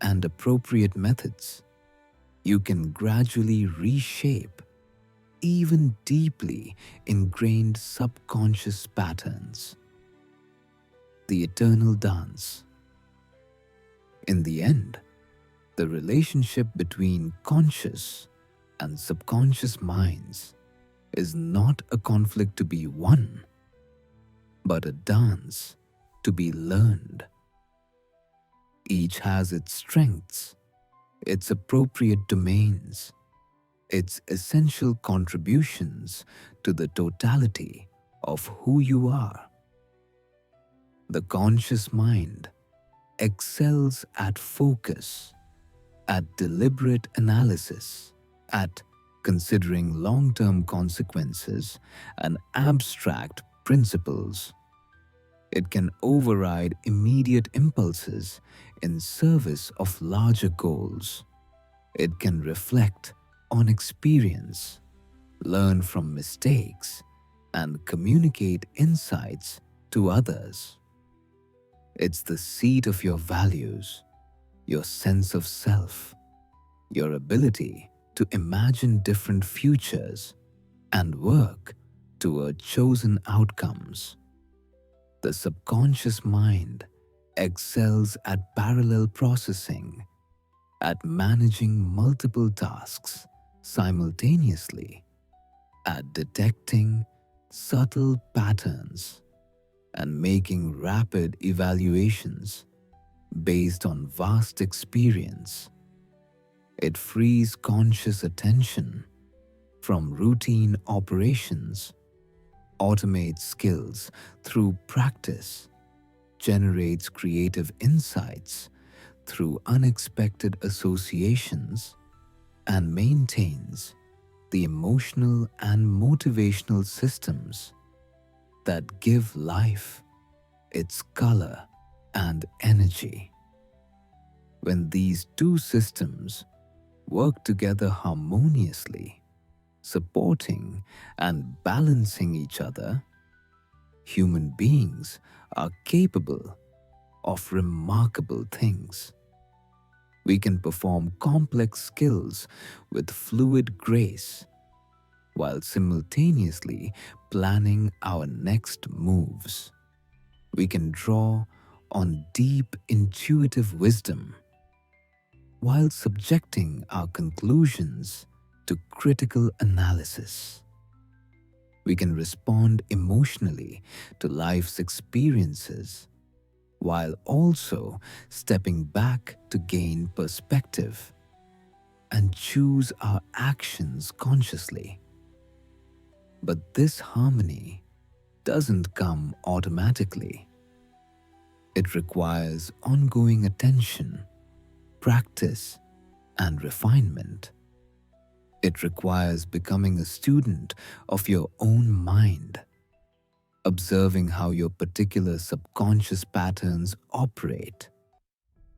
and appropriate methods, you can gradually reshape even deeply ingrained subconscious patterns. The eternal dance. In the end, the relationship between conscious and subconscious minds is not a conflict to be won, but a dance to be learned. Each has its strengths, its appropriate domains, its essential contributions to the totality of who you are. The conscious mind excels at focus, at deliberate analysis, at considering long-term consequences and abstract principles. It can override immediate impulses in service of larger goals. It can reflect on experience, learn from mistakes, and communicate insights to others. It's the seat of your values, your sense of self, your ability to imagine different futures and work toward chosen outcomes. The subconscious mind excels at parallel processing, at managing multiple tasks simultaneously, at detecting subtle patterns and making rapid evaluations based on vast experience. It frees conscious attention from routine operations, automates skills through practice, generates creative insights through unexpected associations and maintains the emotional and motivational systems that give life its color and energy. When these two systems work together harmoniously, supporting and balancing each other, human beings are capable of remarkable things. We can perform complex skills with fluid grace while simultaneously planning our next moves. We can draw on deep intuitive wisdom while subjecting our conclusions to critical analysis. We can respond emotionally to life's experiences while also stepping back to gain perspective and choose our actions consciously. But this harmony doesn't come automatically. It requires ongoing attention, practice, and refinement. It requires becoming a student of your own mind, observing how your particular subconscious patterns operate,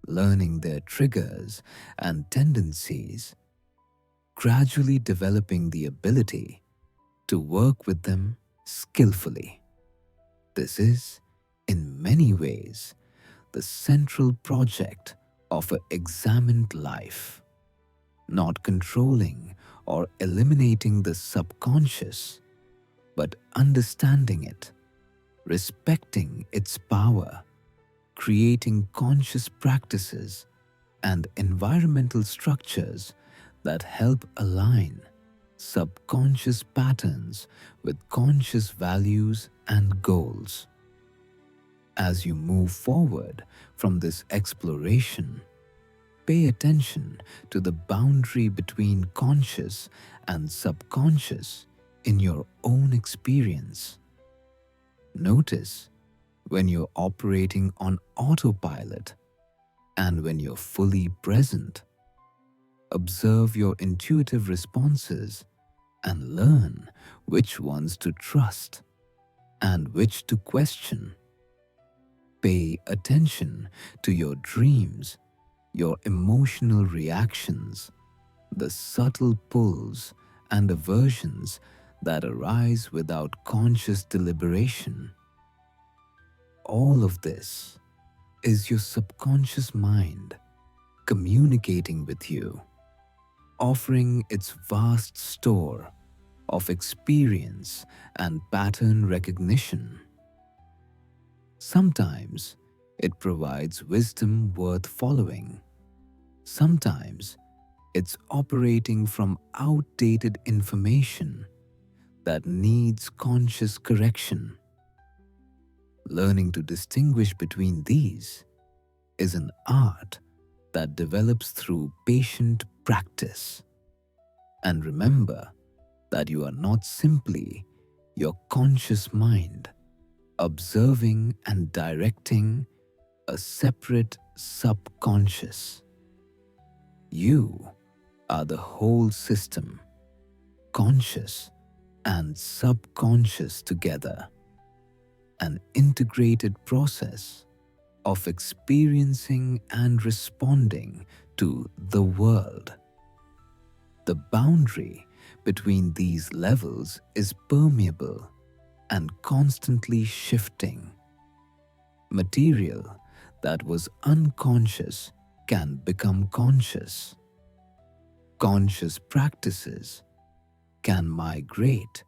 learning their triggers and tendencies, gradually developing the ability to work with them skillfully. This is, in many ways, the central project of an examined life, not controlling or eliminating the subconscious, but understanding it, respecting its power, creating conscious practices and environmental structures that help align subconscious patterns with conscious values and goals. As you move forward from this exploration, pay attention to the boundary between conscious and subconscious in your own experience. Notice when you're operating on autopilot and when you're fully present. Observe your intuitive responses and learn which ones to trust and which to question. Pay attention to your dreams, your emotional reactions, the subtle pulls and aversions that arise without conscious deliberation. All of this is your subconscious mind communicating with you, offering its vast store of experience and pattern recognition. Sometimes it provides wisdom worth following. Sometimes it's operating from outdated information that needs conscious correction. Learning to distinguish between these is an art that develops through patient practice. And remember that you are not simply your conscious mind observing and directing a separate subconscious. You are the whole system, conscious and subconscious together, an integrated process of experiencing and responding to the world. The boundary between these levels is permeable and constantly shifting. Material that was unconscious can become conscious. Conscious practices can migrate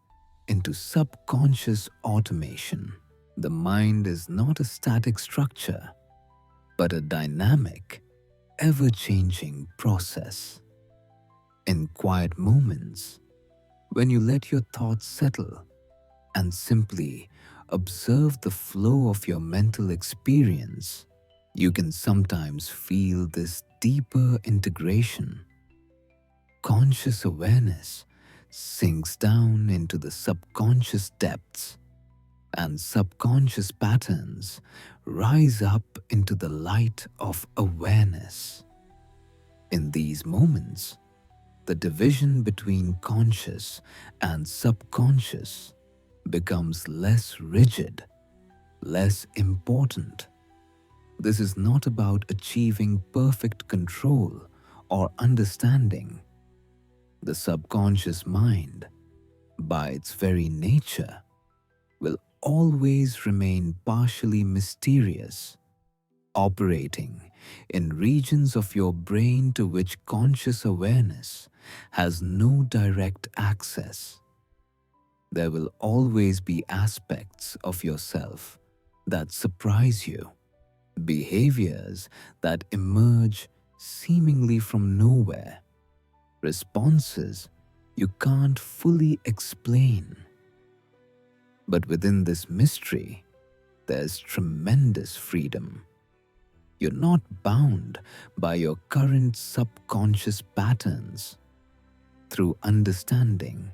into subconscious automation. The mind is not a static structure, but a dynamic, ever-changing process. In quiet moments, when you let your thoughts settle and simply observe the flow of your mental experience, you can sometimes feel this deeper integration. Conscious awareness sinks down into the subconscious depths, and subconscious patterns rise up into the light of awareness. In these moments, the division between conscious and subconscious becomes less rigid, less important. This is not about achieving perfect control or understanding. The subconscious mind, by its very nature, will always remain partially mysterious, operating in regions of your brain to which conscious awareness has no direct access. There will always be aspects of yourself that surprise you, behaviors that emerge seemingly from nowhere, responses you can't fully explain. But within this mystery, there's tremendous freedom. You're not bound by your current subconscious patterns. Through understanding,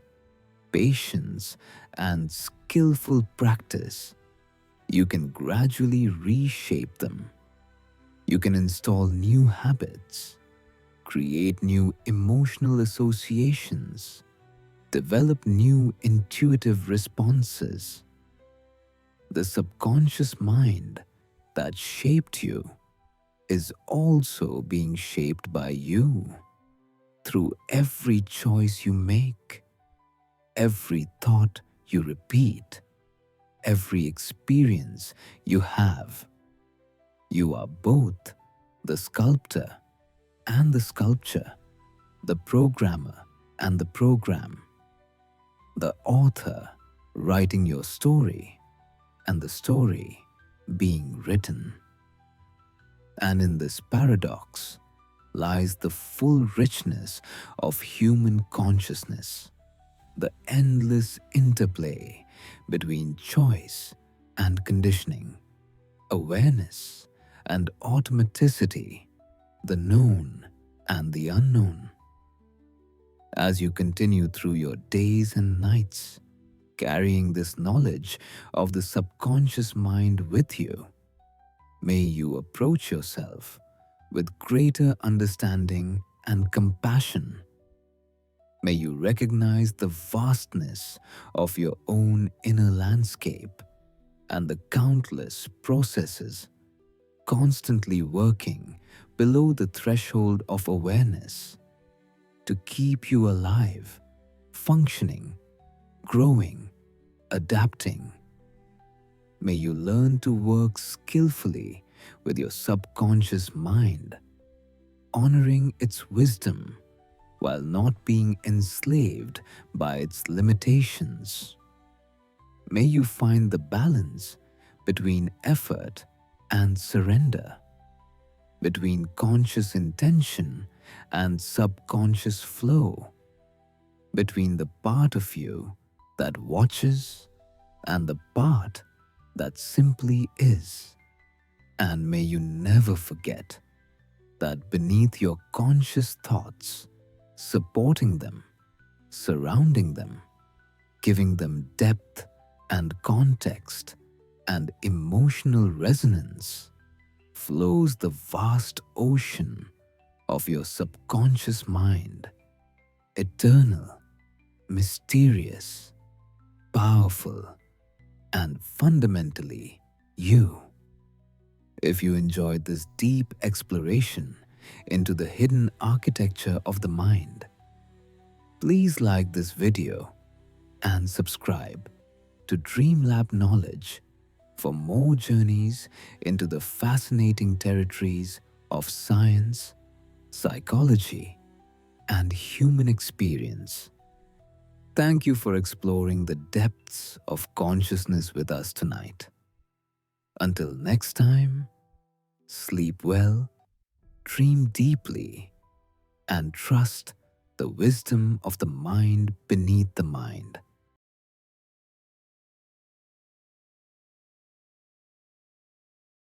patience, and skillful practice, you can gradually reshape them. You can install new habits, create new emotional associations, develop new intuitive responses. The subconscious mind that shaped you is also being shaped by you through every choice you make, every thought you repeat, every experience you have. You are both the sculptor and the sculpture, the programmer and the program, the author writing your story and the story being written. And in this paradox lies the full richness of human consciousness, the endless interplay between choice and conditioning, awareness and automaticity, the known and the unknown. As you continue through your days and nights, carrying this knowledge of the subconscious mind with you, may you approach yourself with greater understanding and compassion. May you recognize the vastness of your own inner landscape and the countless processes constantly working below the threshold of awareness to keep you alive, functioning, growing, adapting. May you learn to work skillfully with your subconscious mind, honoring its wisdom while not being enslaved by its limitations. May you find the balance between effort and surrender, between conscious intention and subconscious flow, between the part of you that watches and the part that simply is. And may you never forget that beneath your conscious thoughts, supporting them, surrounding them, giving them depth and context and emotional resonance, flows the vast ocean of your subconscious mind, eternal, mysterious, powerful, and fundamentally you. If you enjoyed this deep exploration into the hidden architecture of the mind, please like this video and subscribe to DreamLab Knowledge for more journeys into the fascinating territories of science, psychology, and human experience. Thank you for exploring the depths of consciousness with us tonight. Until next time, sleep well, dream deeply, and trust the wisdom of the mind beneath the mind.